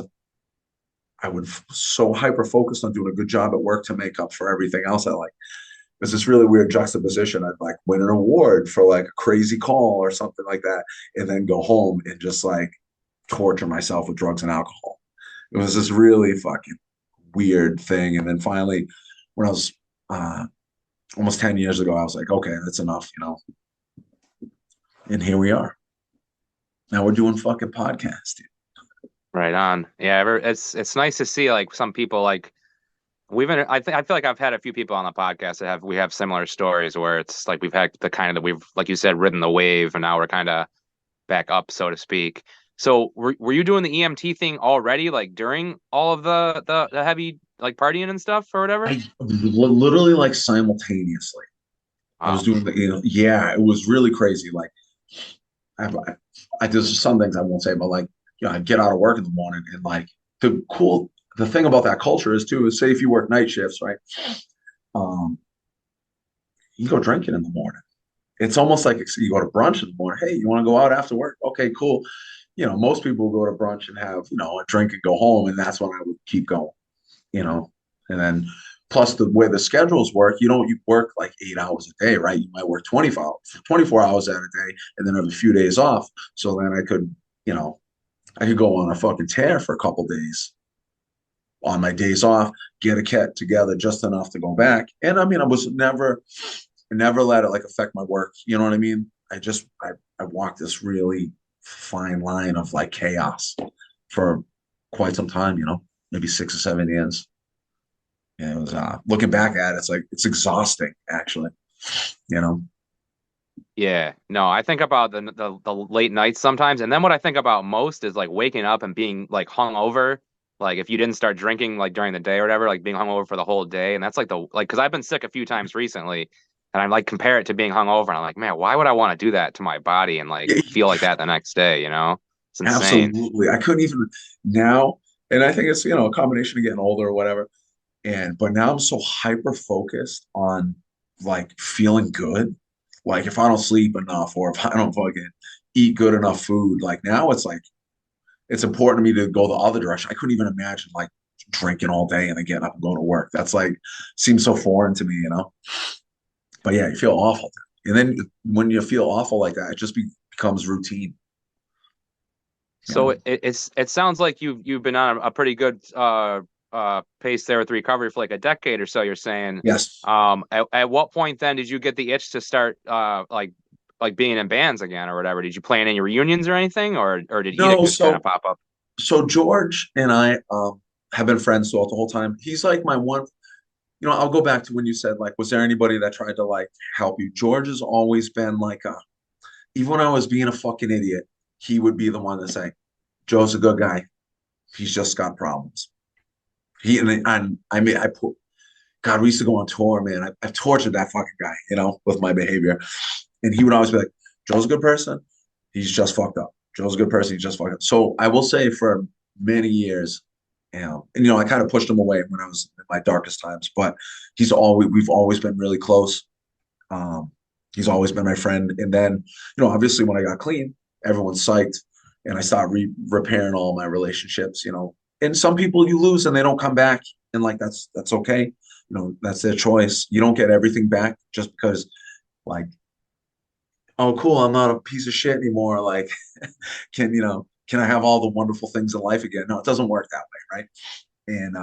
I would so hyper focused on doing a good job at work to make up for everything else I like. There's this really weird juxtaposition. I'd like win an award for like a crazy call or something like that, and then go home and just like torture myself with drugs and alcohol. It was this really fucking weird thing. And then finally, when I was almost 10 years ago, I was like, okay, that's enough. And here we are. Now we're doing fucking podcasts, dude. Right on. Yeah. It's nice to see like some people like I feel like I've had a few people on the podcast that we have similar stories where it's like we've had the kind of we've like you said ridden the wave and now we're kind of back up so to speak. So were you doing the EMT thing already like during all of the heavy like partying and stuff or whatever? Literally like simultaneously. I was Wow. doing yeah, it was really crazy. Like I, I there's some things I won't say, but like, I get out of work in the morning and like the thing about that culture is too, is say if you work night shifts, right? Um, you go drinking in the morning. It's almost like you go to brunch in the morning. Hey, you want to go out after work? Okay, cool. Most people will go to brunch and have, a drink and go home. And that's when I would keep going, you know, and then plus the way the schedules work, you work like 8 hours a day, right? You might work 24 hours out a day and then have a few days off. So then I could go on a fucking tear for a couple days on my days off, get a cat together just enough to go back. And I mean, I was never let it like affect my work. You know what I mean? I walked this really fine line of like chaos for quite some time, maybe 6 or 7 years. And it was looking back at it, it's like it's exhausting actually, you know. Yeah, no, I think about the late nights sometimes, and then what I think about most is like waking up and being like hungover. Like if you didn't start drinking like during the day or whatever, like being hungover for the whole day, and that's like the like because I've been sick a few times recently, and I like compare it to being hungover, and I'm like, man, why would I want to do that to my body and like Yeah, feel like that the next day? You know, it's insane. absolutely. I couldn't even now, and I think it's a combination of getting older or whatever. But now I'm so hyper focused on like feeling good. Like if I don't sleep enough or if I don't fucking eat good enough food, like now it's like it's important to me to go the other direction. I couldn't even imagine like drinking all day and then getting up and going to work. That's like seems so foreign to me. But yeah, you feel awful. And then when you feel awful like that, it just becomes routine. You So know? it sounds like you've been on a pretty good pace there with recovery for like a decade or so, you're saying. Yes. At what point then did you get the itch to start like being in bands again or whatever? Did you plan any reunions or anything, or did Edict No, just kind of so pop up? so George and I have been friends throughout the whole time. He's like my one. I'll go back to when you said like, was there anybody that tried to like help you? George has always been like even when I was being a fucking idiot, he would be the one to say, Joe's a good guy. He's just got problems. And I mean, I put, God, we used to go on tour, man. I've tortured that fucking guy, with my behavior. And he would always be like, Joe's a good person. He's just fucked up. Joe's a good person. He's just fucked up. So I will say for many years, and I kind of pushed him away when I was in my darkest times, but we've always been really close. Um, he's always been my friend. And then, obviously when I got clean, everyone's psyched and I started repairing all my relationships. And some people you lose and they don't come back. And like, that's okay. That's their choice. You don't get everything back just because like, oh, cool, I'm not a piece of shit anymore. Like, can I have all the wonderful things in life again? No, it doesn't work that way, right? And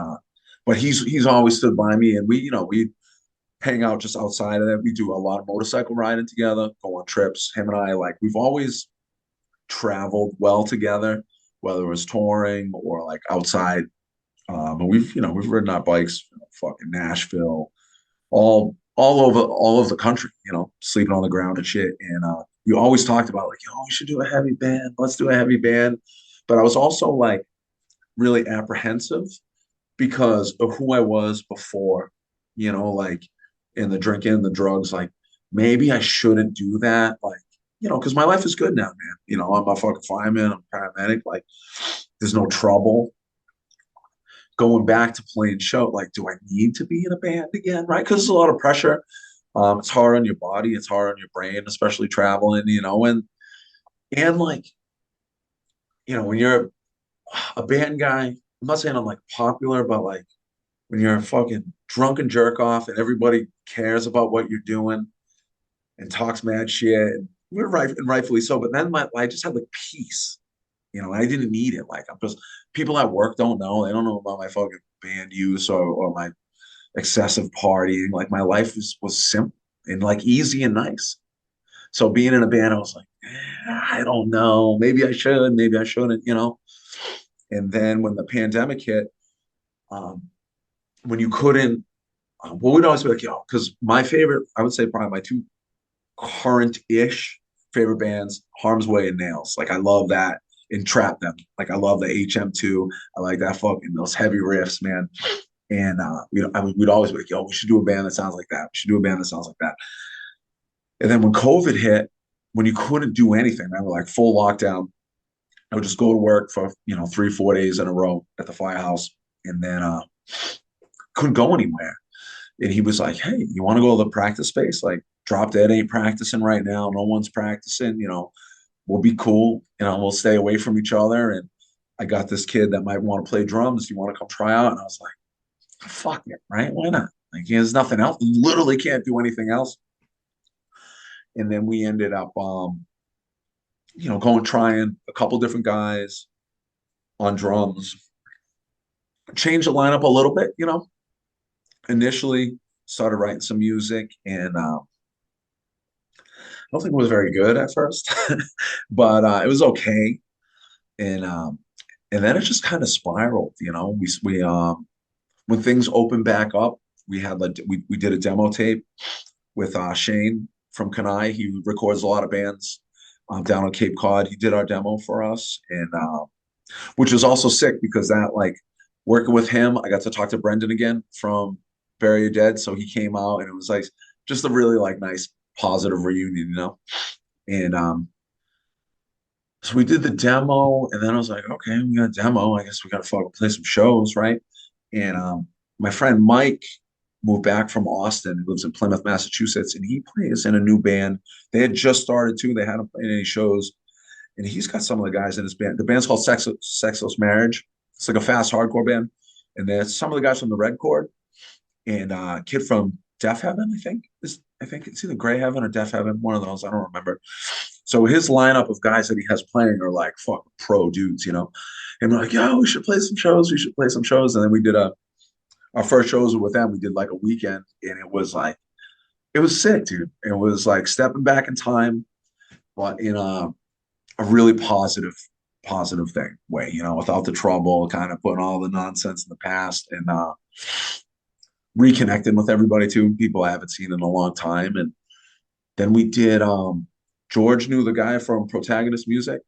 but he's always stood by me, and we hang out just outside of that. We do a lot of motorcycle riding together, go on trips. Him and I, like, we've always traveled well together, whether it was touring or like outside. But we've ridden our bikes, fucking Nashville, all over the country, sleeping on the ground and shit. And you always talked about like, we should do a heavy band. Let's do a heavy band. But I was also like really apprehensive because of who I was before, like in the drinking, the drugs, like maybe I shouldn't do that. Like, because my life is good now, man. I'm a fucking fireman, I'm a paramedic, like there's no trouble going back to playing show. Like, do I need to be in a band again? Right. Because there's a lot of pressure. It's hard on your body, it's hard on your brain, especially traveling, and like, when you're a band guy, I'm not saying I'm like popular, but like when you're a fucking drunken jerk off and everybody cares about what you're doing and talks mad shit, and we're right and rightfully so. But then I just had like peace, I didn't need it. Like I'm just people at work don't know. They don't know about my fucking band use or my excessive partying. Like my life was simple and like easy and nice. So being in a band, I was like, I don't know. Maybe I should, maybe I shouldn't. And then when the pandemic hit, um, when you couldn't, well, we'd always be like, because my favorite, I would say probably my two current-ish favorite bands, Harm's Way and Nails. Like I love that and Trap Them. Like I love the HM2. I like that fucking those heavy riffs, man. And we'd always be like, we should do a band that sounds like that. We should do a band that sounds like that. And then when COVID hit, when you couldn't do anything, man, we're like full lockdown. I would just go to work for 3-4 days in a row at the firehouse, and then couldn't go anywhere. And he was like, "Hey, you want to go to the practice space? Like, Drop Dead ain't practicing right now. No one's practicing. We'll be cool. We'll stay away from each other. And I got this kid that might want to play drums. Do you want to come try out?" And I was like, "Fuck it, right? Why not? Like, there's nothing else. Literally can't do anything else." And then we ended up, going trying a couple different guys on drums, change the lineup a little bit. Initially started writing some music, and I don't think it was very good at first, but it was okay. And then it just kind of spiraled. We when things opened back up, we had like we did a demo tape with Shane from Kanai. He records a lot of bands down on Cape Cod. He did our demo for us, and which was also sick because that like working with him, I got to talk to Brendan again from Bury Your Dead. So he came out, and it was like just a really like nice positive reunion. And so we did the demo, and then I was like, okay, we got a demo. I guess we got to fucking play some shows, right? And my friend Mike moved back from Austin. He lives in Plymouth, Massachusetts, and he plays in a new band. They had just started too. They hadn't played any shows, and he's got some of the guys in his band. The band's called Sexless Marriage. It's like a fast hardcore band, and then some of the guys from the Red Chord and a kid from Deaf Heaven. I think it's either Gray Heaven or Deaf Heaven. One of those. I don't remember. So his lineup of guys that he has playing are like fucking pro dudes. And we're like, we should play some shows. We should play some shows. And then we did our first shows were with them. We did like a weekend, and it was sick, dude. It was like stepping back in time, but in a really positive thing way, without the trouble, kind of putting all the nonsense in the past. And reconnecting with everybody too, people I haven't seen in a long time. And then we did George knew the guy from Protagonist Music,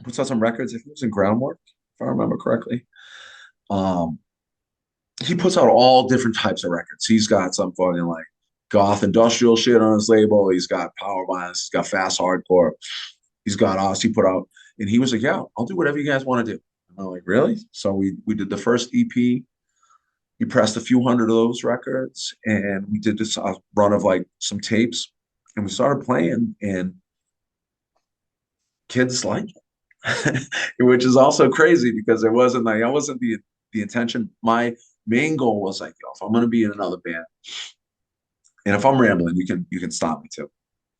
puts out some records. I think it was in Groundwork, if I remember correctly. Um, he puts out all different types of records. He's got some fucking like goth industrial shit on his label. He's got power violence. He's got fast hardcore. He's got us. He put out, and he was like, "Yeah, I'll do whatever you guys want to do." And I'm like, "Really?" So we did the first EP. We pressed a few hundred of those records, and we did this run of like some tapes, and we started playing, and kids like it, which is also crazy because it wasn't like I wasn't the intention. My main goal was like, yo, if I'm gonna be in another band, and if I'm rambling, you can stop me too.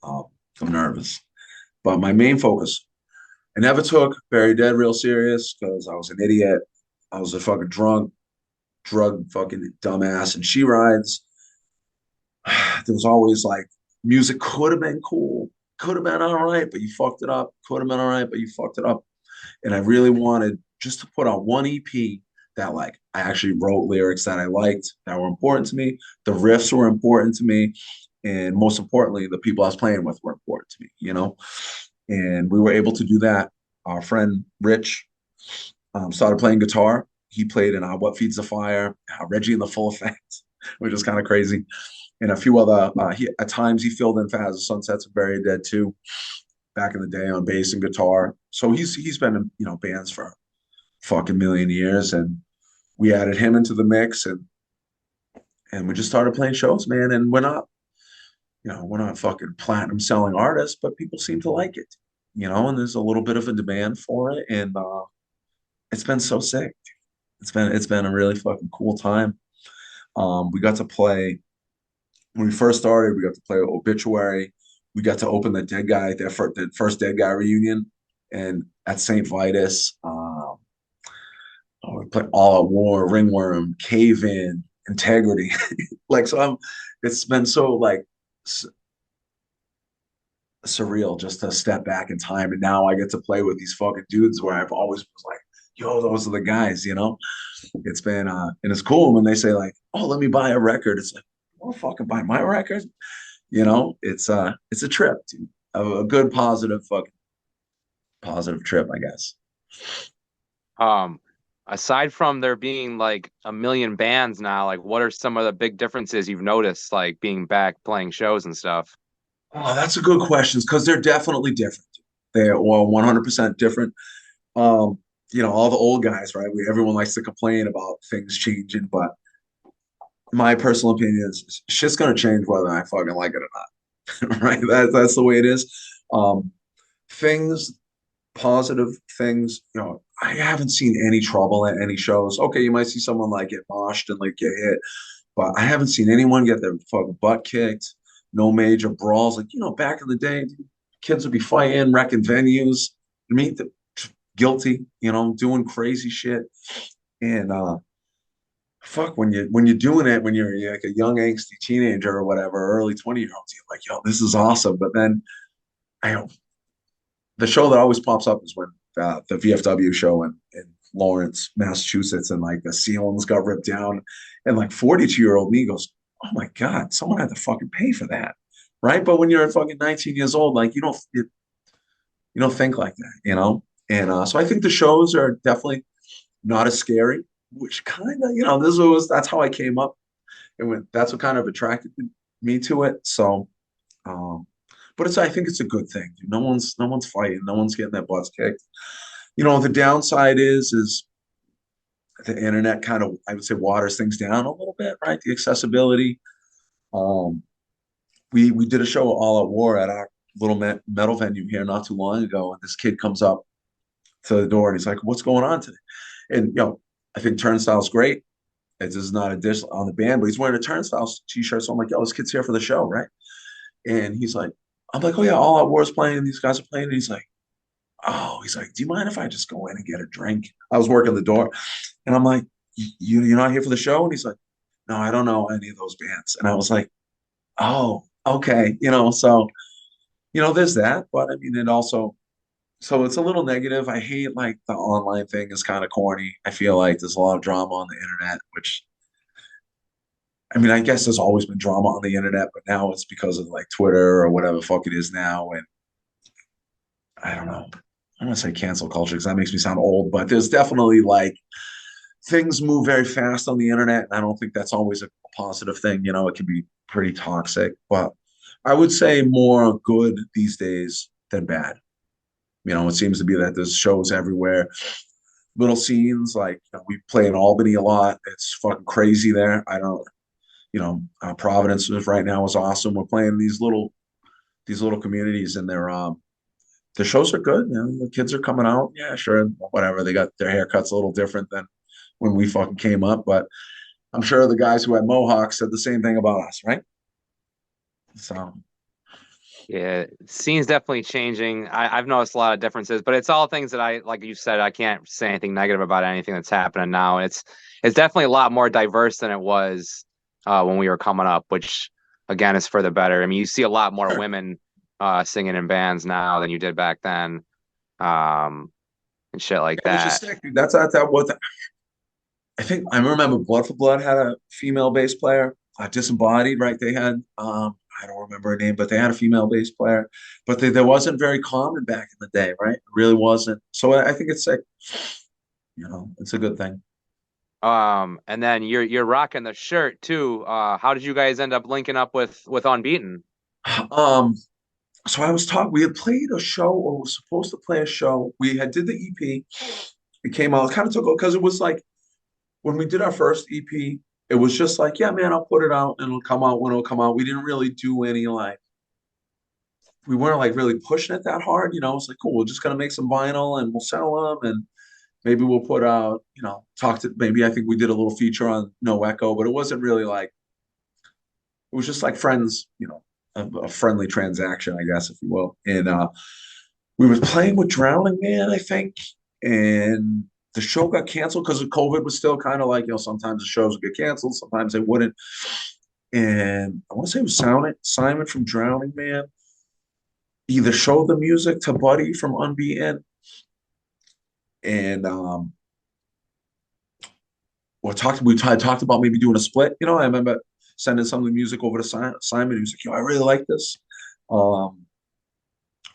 Um, I'm nervous, but my main focus. I never took Barry Dead real serious because I was an idiot. I was a fucking drug fucking dumbass, and she rides. There was always like music could have been cool, could have been all right, but you fucked it up. Could have been all right, but you fucked it up. And I really wanted just to put out one EP that like I actually wrote lyrics that I liked that were important to me. The riffs were important to me, and most importantly, the people I was playing with were important to me. And we were able to do that. Our friend Rich started playing guitar. He played in What Feeds the Fire, Reggie in the Full Effect, which is kind of crazy, and a few other. At times he filled in for As the Sunsets and Buried Dead too, back in the day on bass and guitar. So he's been in bands for a fucking million years, and we added him into the mix, and we just started playing shows, man. And we're not fucking platinum selling artists, but people seem to like it, and there's a little bit of a demand for it, and it's been so sick. It's been a really fucking cool time. We got to play when we first started. We got to play Obituary. We got to open the first Dead Guy reunion, and at St. Vitus. We played All Out War, Ringworm, Cave In, Integrity. Like so, it's been so like surreal just to step back in time, and now I get to play with these fucking dudes where I've always was like, yo, those are the guys. It's been and it's cool when they say like, oh, let me buy a record. It's like, well, fucking buy my record. It's a trip, dude. A good fucking positive trip, I guess. Um, Aside from there being like a million bands now, like what are some of the big differences you've noticed, like being back playing shows and stuff? Oh, that's a good question because they're definitely different. They're 100% different. All the old guys, right? Everyone likes to complain about things changing, but my personal opinion is shit's gonna change whether I fucking like it or not. Right? That's the way it is. Things, positive things, I haven't seen any trouble at any shows. Okay, you might see someone like get moshed and like get hit, but I haven't seen anyone get their fucking butt kicked. No major brawls. Like, back in the day, kids would be fighting, wrecking venues. I mean, guilty, doing crazy shit. And fuck, when you're doing it, when you're like a young angsty teenager or whatever, early 20-year-olds, you're like, yo, this is awesome. But then I don't the show that always pops up is when the VFW show in Lawrence, Massachusetts, and like the ceilings got ripped down, and like 42-year-old me goes, "Oh my god, someone had to fucking pay for that." Right? But when you're fucking 19 years old, like you don't think like that. And so I think the shows are definitely not as scary, which kind of, that's how I came up, and that's what kind of attracted me to it. So, um, but I think it's a good thing. No one's fighting, no one's getting their butts kicked. The downside is the internet kind of, I would say, waters things down a little bit, right? The accessibility. Um, we did a show all at war at our little metal venue here not too long ago, and this kid comes up to the door and he's like, "What's going on today?" And I think Turnstile's great. This is not a dish on the band, but he's wearing a Turnstiles t-shirt. So I'm like, "Yo, this kid's here for the show, right?" And I'm like, "Oh yeah, All Out War's playing. These guys are playing." And he's like, "Do you mind if I just go in and get a drink?" I was working the door, and I'm like, You're not here for the show?" And he's like, "No, I don't know any of those bands." And I was like, "Oh, okay." So there's that, but I mean, it also, so it's a little negative. I hate like the online thing is kind of corny. I feel like there's a lot of drama on the internet, which I mean, I guess there's always been drama on the internet, but now it's because of like Twitter or whatever the fuck it is now. And I don't know. I don't want to say cancel culture because that makes me sound old, but there's definitely like things move very fast on the internet. And I don't think that's always a positive thing. You know, it can be pretty toxic, but I would say more good these days than bad. You know, it seems to be that there's shows everywhere, little scenes like we play in Albany a lot. It's fucking crazy there. I don't, Providence right now is awesome. We're playing these little communities, and the shows are good. You know, the kids are coming out. Yeah, sure, whatever. They got their haircuts a little different than when we fucking came up, but I'm sure the guys who had mohawks said the same thing about us, right? So Yeah, scene's definitely changing. I've noticed a lot of differences, but it's all things that like you said, I can't say anything negative about anything that's happening now. It's definitely a lot more diverse than it was when we were coming up, which again is for the better. I mean, you see a lot more sure. women singing in bands now than you did back then, and shit like Which is that. sick, dude. That what I think I remember Blood for Blood had a female bass player. Disembodied, right? They had I don't remember her name, but they had a female bass player. But there wasn't very common back in the day, right? It really wasn't. So I think it's like, it's a good thing. And then you're rocking the shirt too. How did you guys end up linking up with Unbeaten? Um, so I was talking. We had played a show, or was supposed to play a show. We had did the EP. It came out. It kind of took because it was like when we did our first EP. It was just like, yeah, man, I'll put it out and it'll come out when it'll come out. We didn't really do any like we weren't like really pushing it that hard. It's like, cool, we're just gonna make some vinyl and we'll sell them and maybe we'll put out, maybe I think we did a little feature on No Echo, but it wasn't really like it was just like friends, a friendly transaction, I guess, if you will. And we were playing with Drowning Man, I think, and the show got canceled because of COVID was still kind of like, sometimes the shows would get canceled, sometimes they wouldn't. And I want to say it was Simon from Drowning Man either showed the music to Buddy from Unbeaten and we talked about maybe doing a split. I remember sending some of the music over to Simon. He was like, "Yo, I really like this," um,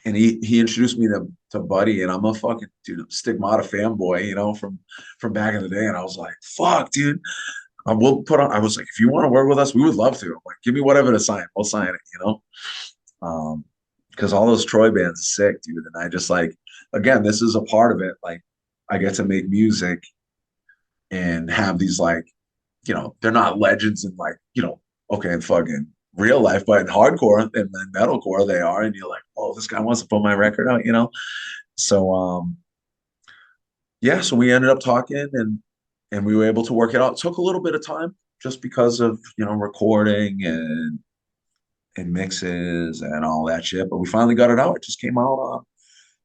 and he introduced me to Buddy, and I'm a fucking dude, Stigmata fanboy, from back in the day, and I was like, "Fuck, dude." We'll put on. I was like, if you want to work with us, we would love to. I'm like, give me whatever to sign. We'll sign it. Because all those Troy bands are sick, dude. And I just like, again, this is a part of it. Like, I get to make music and have these like, they're not legends in like, okay, in fucking real life, but in hardcore and then metalcore they are, and you're like, oh, this guy wants to put my record out. So yeah, so we ended up talking and we were able to work it out. It took a little bit of time just because of recording and mixes and all that shit, but we finally got it out. It just came out.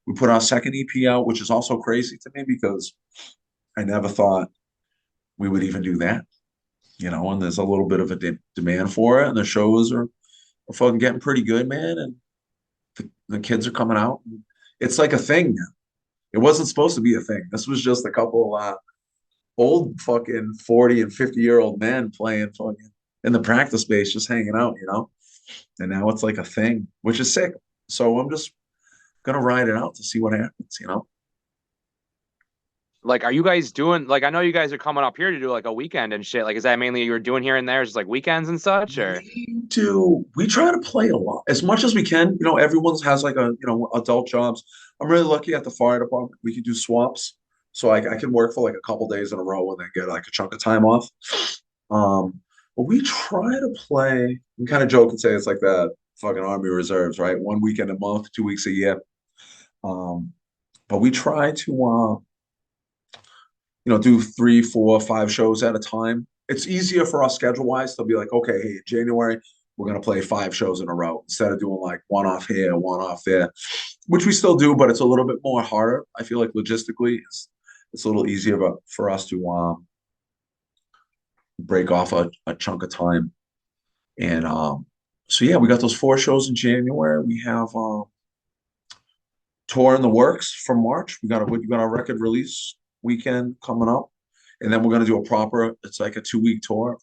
We put our second EP out, which is also crazy to me because I never thought we would even do that. And there's a little bit of a demand for it, and the shows are fucking getting pretty good, man. And the kids are coming out. It's like a thing now. It wasn't supposed to be a thing. This was just a couple old fucking 40 and 50-year-old men playing fucking in the practice space, just hanging out. And now it's like a thing, which is sick. So I'm just gonna ride it out to see what happens. Like, are you guys doing like I know you guys are coming up here to do like a weekend and shit. Like, is that mainly you're doing here and there, just like weekends and such, or? We try to play a lot as much as we can. Everyone's has like adult jobs. I'm really lucky at the fire department. We can do swaps. So I can work for like a couple days in a row and then get like a chunk of time off. But we try to play, we kind of joke and say it's like the fucking Army Reserves, right? One weekend a month, 2 weeks a year. Um, but we try to do 3, 4, 5 shows at a time. It's easier for us schedule wise to be like, okay, hey, in January, we're going to play 5 shows in a row instead of doing like one off here, one off there, which we still do, but it's a little bit more harder. I feel like logistically, it's a little easier for us to break off a chunk of time. And so, yeah, we got those 4 shows in January. We have tour in the works for March. We got our record release weekend coming up, and then we're gonna do it's like a 2-week tour.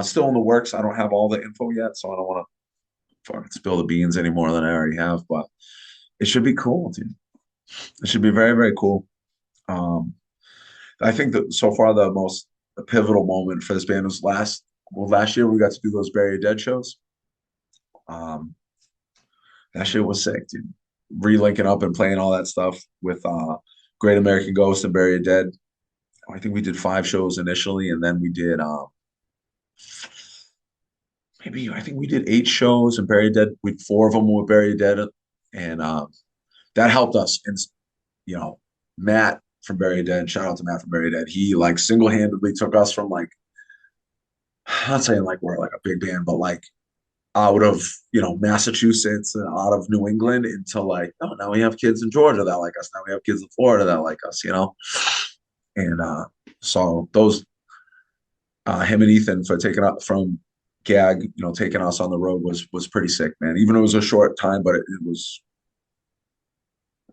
Still in the works. I don't have all the info yet, so I don't want to fucking spill the beans any more than I already have. But it should be cool, dude. It should be very, very cool. Um, I think that so far the most pivotal moment for this band was last year we got to do those Bury Dead shows. Um, that shit was sick, dude. Re-linking up and playing all that stuff with Great American Ghost and Bury Dead. I think we did 5 shows initially, and then we did maybe I think we did 8 shows and Bury Dead. We 4 of them were Bury Dead, and that helped us. And Matt from Bury Dead, shout out to Matt from Bury Dead. He like single-handedly took us from like, I'm not saying like we're like a big band, but like out of Massachusetts and out of New England into like, oh, now we have kids in Georgia that like us. Now we have kids in Florida that like us. And so those him and Ethan for taking up from Gag, taking us on the road was pretty sick, man. Even though it was a short time, but it was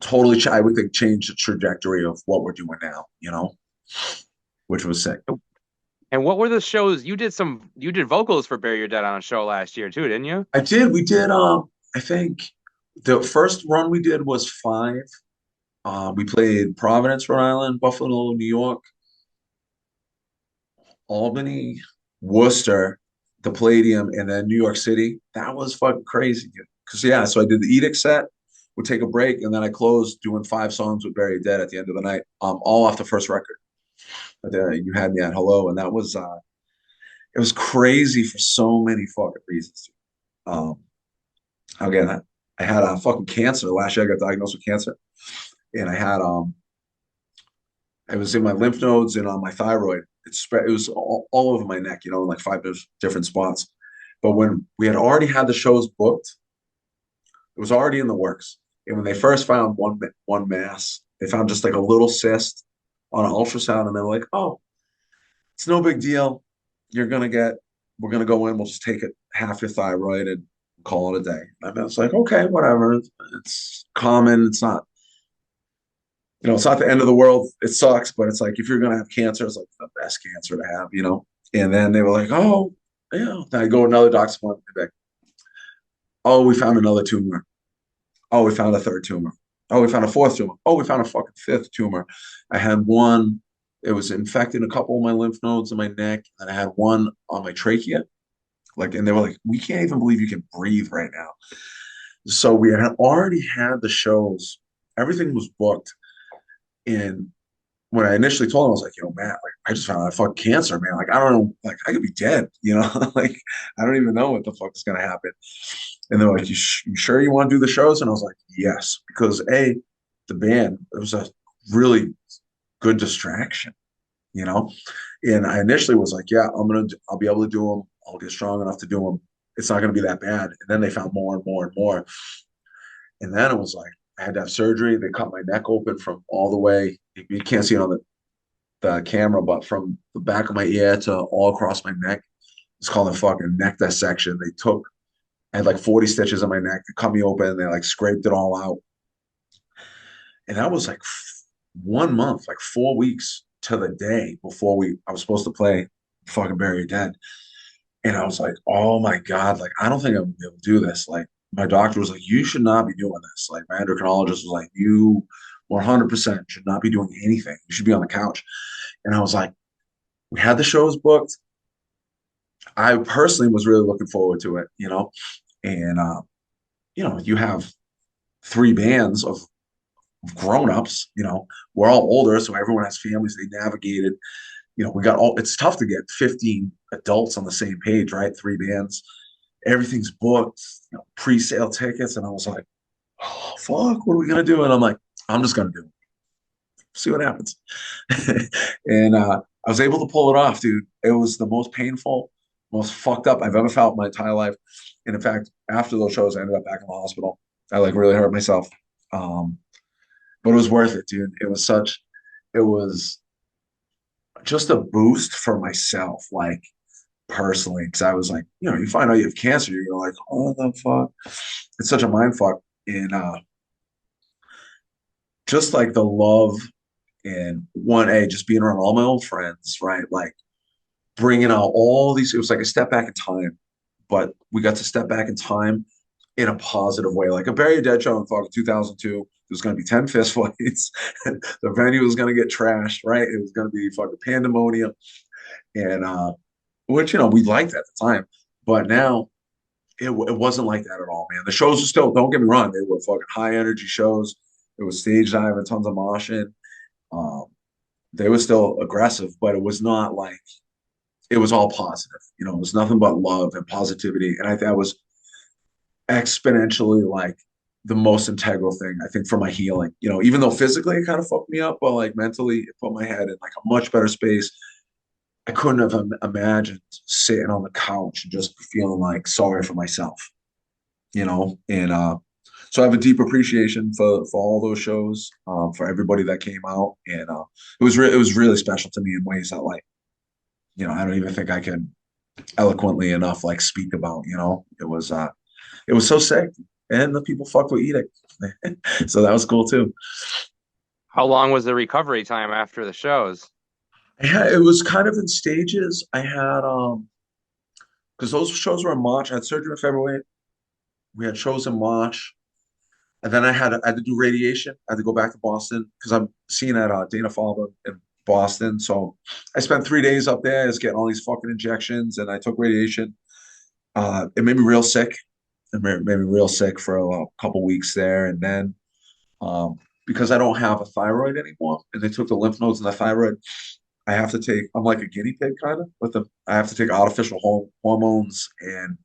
totally, I would think, changed the trajectory of what we're doing now, which was sick. And what were the shows you did? You did vocals for Bury Your Dead on a show last year too, didn't you? I did. We did. I think the first run we did was 5. We played Providence, Rhode Island, Buffalo, New York, Albany, Worcester, the Palladium, and then New York City. That was fucking crazy. Because so I did the Edict set, would take a break, and then I closed doing 5 songs with Bury Dead at the end of the night, all off the first record. But You Had Me at Hello, and that was it was crazy for so many fucking reasons. Um, Again, I had fucking cancer last year. I got diagnosed with cancer, and I had it was in my lymph nodes and on my thyroid. It spread. It was all over my neck, in like 5 different spots. But when we had already had the shows booked, it was already in the works. And when they first found one mass, they found just like a little cyst on an ultrasound, and they were like, "Oh, it's no big deal. We're gonna go in. We'll just take it half your thyroid and call it a day." And I was like, "Okay, whatever. It's common. It's not the end of the world. It sucks, but it's like if you're gonna have cancer, it's like the best cancer to have. And then they were like, "Oh, yeah." Then I go to another doctor's appointment. They're like, "Oh, we found another tumor. Oh, we found a third tumor. Oh, we found a fourth tumor. Oh, we found a fucking fifth tumor." I had one. It was infecting a couple of my lymph nodes in my neck, and I had one on my trachea. And they were like, "We can't even believe you can breathe right now." So we had already had the shows. Everything was booked. And when I initially told him, I was like, "Yo, Matt, like I just found out I fucking cancer, man. Like I don't know, like I could be dead. Like I don't even know what the fuck is gonna happen." And they're like, you sure you want to do the shows?" And I was like, "Yes," because the band, it was a really good distraction. And I initially was like, "Yeah, I'll be able to do them. I'll get strong enough to do them. It's not going to be that bad." And then they found more and more and more. And then it was like, I had to have surgery. They cut my neck open from all the way. You can't see it on the camera, but from the back of my ear to all across my neck. It's called a fucking neck dissection. I had like 40 stitches on my neck. They cut me open. They like scraped it all out. And that was like 1 month, like 4 weeks to the day before I was supposed to play fucking Bury Dead. And I was like, "Oh my God, like I don't think I'm gonna be able to do this." Like my doctor was like, "You should not be doing this." Like my endocrinologist was like, "You 100% should not be doing anything. You should be on the couch." And I was like, we had the shows booked. I personally was really looking forward to it. And you have 3 bands of grown-ups. We're all older, so everyone has families. They navigated. We got it's tough to get 15 adults on the same page, right? 3 bands, everything's booked, pre-sale tickets. And I was like, "Oh, fuck, what are we going to do?" And I'm like, "I'm just going to do it. See what happens." And I was able to pull it off, dude. It was the most painful, most fucked up I've ever felt in my entire life. And in fact, after those shows, I ended up back in the hospital. I like really hurt myself. But it was worth it, dude. It was just a boost for myself, like personally, because I was like, you find out you have cancer, you're like, "Oh the fuck," it's such a mind fuck. And just like the love and just being around all my old friends, right? Like bringing out all these. It was like a step back in time, but we got to step back in time in a positive way. Like a Bury a Dead show in fucking 2002. There's going to be 10 fist fights. The venue was going to get trashed, right? It was going to be fucking pandemonium. And, which, we liked at the time. But now it wasn't like that at all, man. The shows were still, don't get me wrong, they were fucking high energy shows. It was stage dive and tons of moshing. Um, they were still aggressive, but it was not like, it was all positive. It was nothing but love and positivity. And that was exponentially like the most integral thing I think for my healing. Even though physically it kind of fucked me up, but like mentally it put my head in like a much better space. I couldn't have imagined sitting on the couch and just feeling like sorry for myself, and so I have a deep appreciation for all those shows, for everybody that came out, and it was really special to me in ways that like, I don't even think I can eloquently enough like speak about. It was so sick, and the people fucked with Edict, so that was cool too. How long was the recovery time after the shows? It was kind of in stages. I had because those shows were in March. I had surgery in February. We had shows in March, and then I had to do radiation. I had to go back to Boston because I'm seeing at Dana Farber in Boston. So I spent 3 days up there, just getting all these fucking injections, and I took radiation. It made me real sick. It made me real sick for a couple weeks there, and then because I don't have a thyroid anymore, and they took the lymph nodes and the thyroid, I have to take. I'm like a guinea pig kind of with them. I have to take artificial hormones, and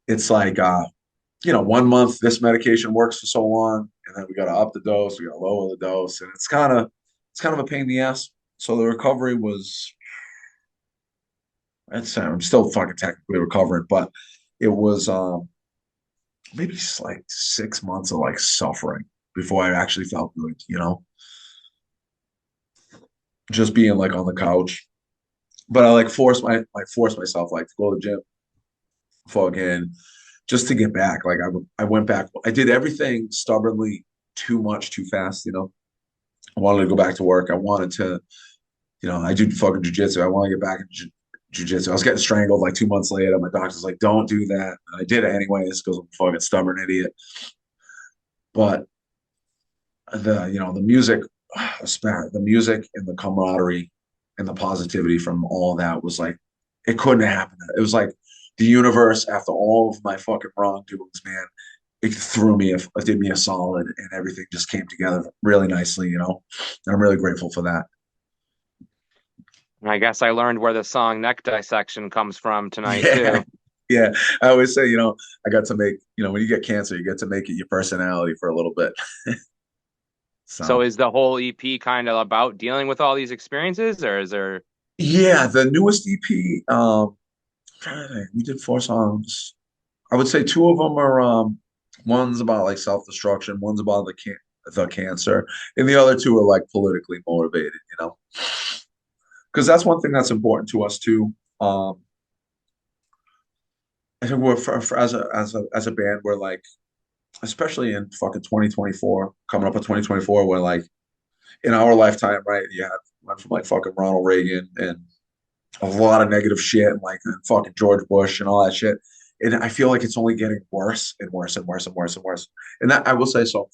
it's like 1 month this medication works for so long, and then we got to up the dose, we got to lower the dose, and it's kind of a pain in the ass. So the recovery was. I'm still fucking technically recovering, but it was maybe just like 6 months of like suffering before I actually felt good, just being like on the couch. But I like forced myself like to go to the gym, fucking just to get back. Like I went back. I did everything stubbornly too much too fast. I wanted to go back to work. I wanted to, I do fucking jujitsu. I want to get back into jujitsu. I was getting strangled like 2 months later. My doctor's like, "Don't do that." And I did it anyways because I'm a fucking stubborn idiot. But the music, the music and the camaraderie and the positivity from all of that was like, it couldn't have happened. It was like the universe, after all of my fucking wrongdoings, man, it threw me, it did me a solid, and everything just came together really nicely. And I'm really grateful for that. And I guess I learned where the song Neck Dissection comes from tonight Yeah. too. Yeah. I always say, I got to make, when you get cancer, you get to make it your personality for a little bit. So So is the whole EP kind of about dealing with all these experiences, or is there? yeah, the newest EP, I'm trying to think, we did 4 songs. I would say two of them are one's about like self-destruction, one's about the cancer, and the other two are like politically motivated, because that's one thing that's important to us too. I think we're as a band, we're like, especially in fucking 2024, coming up in 2024, where like in our lifetime, right? You had went from like fucking Ronald Reagan and a lot of negative shit, and like and fucking George Bush and all that shit. And I feel like it's only getting worse and worse and worse and worse and worse. And that I will say, so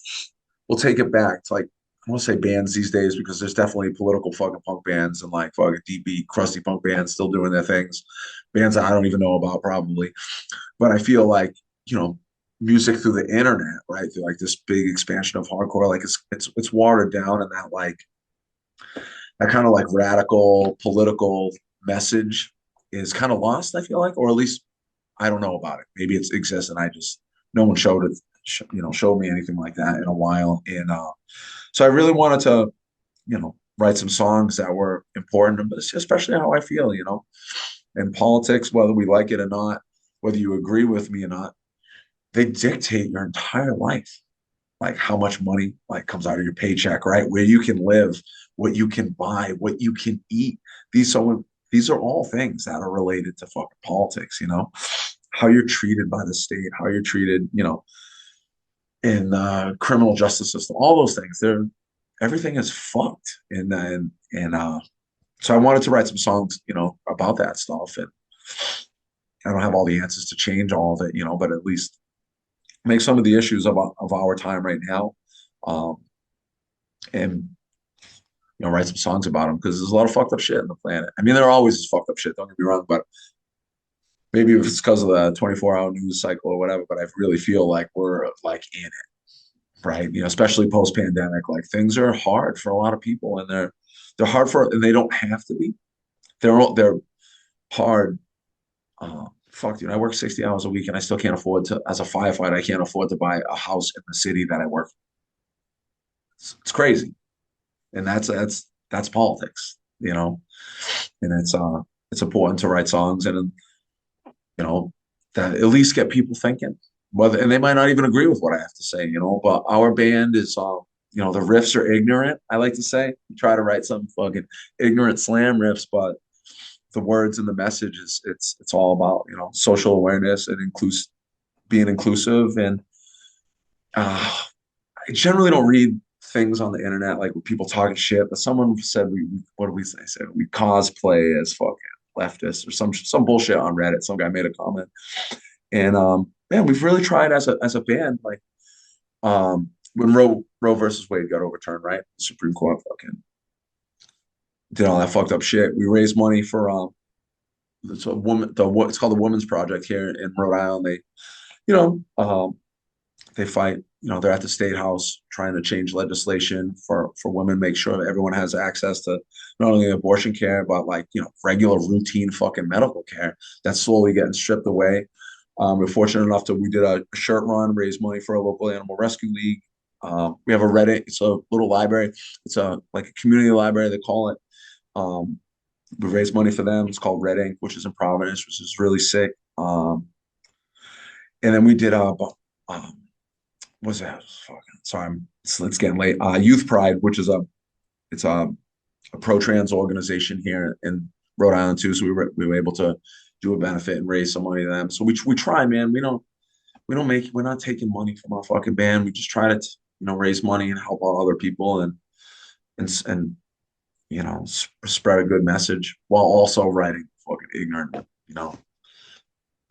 we'll take it back to like, I want to say bands these days, because there's definitely political fucking punk bands and like fucking deep beat, crusty punk bands still doing their things. Bands that I don't even know about probably. But I feel like, music through the internet, right? Through like this big expansion of hardcore, like it's watered down, and that kind of like radical political message is kind of lost, I feel like, or at least I don't know about it. Maybe it exists and I just, no one showed it, showed me anything like that in a while. And so I really wanted to, write some songs that were important, but especially how I feel, and politics, whether we like it or not, whether you agree with me or not, they dictate your entire life. Like how much money like comes out of your paycheck, right? Where you can live, what you can buy, what you can eat. These so these are all things that are related to fucking politics, how you're treated by the state, how you're treated, in the criminal justice system, all those things. Everything is fucked. And So I wanted to write some songs, about that stuff. And I don't have all the answers to change all of it, but at least make some of the issues of our time right now, um, and write some songs about them because there's a lot of fucked up shit in the planet. I mean, there always is fucked up shit. Don't get me wrong, but maybe it's because of the 24-hour news cycle or whatever. But I really feel like we're like in it, right? Especially post pandemic, like things are hard for a lot of people, and they're hard and they don't have to be. They're hard. Fuck, dude, I work 60 hours a week and I still can't afford to, as a firefighter, I can't afford to buy a house in the city that I work. It's crazy. And that's politics, and it's important to write songs and, that at least get people thinking, and they might not even agree with what I have to say, but our band is, the riffs are ignorant. I like to say, we try to write some fucking ignorant slam riffs, but the words and the message it's all about social awareness and being inclusive. And I generally don't read things on the internet like with people talking shit, but someone said what did we say? I said we cosplay as fucking leftists or some bullshit on Reddit. Some guy made a comment, and man, we've really tried as a band, like, when Roe versus Wade got overturned, right? The Supreme Court fucking did all that fucked up shit. We raised money for it's it's called the Women's Project here in Rhode Island. They, you know, they fight. They're at the state house trying to change legislation for women, make sure that everyone has access to not only abortion care, but like, regular routine fucking medical care that's slowly getting stripped away. We're fortunate enough we did a shirt run, raise money for a local animal rescue league. We have a Reddit. It's a little library. It's like a community library, they call it. We raised money for them. It's called Red Ink, which is in Providence, which is really sick. And then we did what's that? Fucking, sorry, it's getting late. Youth Pride, which is it's a pro-trans organization here in Rhode Island too. So we were able to do a benefit and raise some money to them. So we try, man. We're not taking money from our fucking band. We just try to raise money and help out other people and spread a good message while also writing fucking ignorant,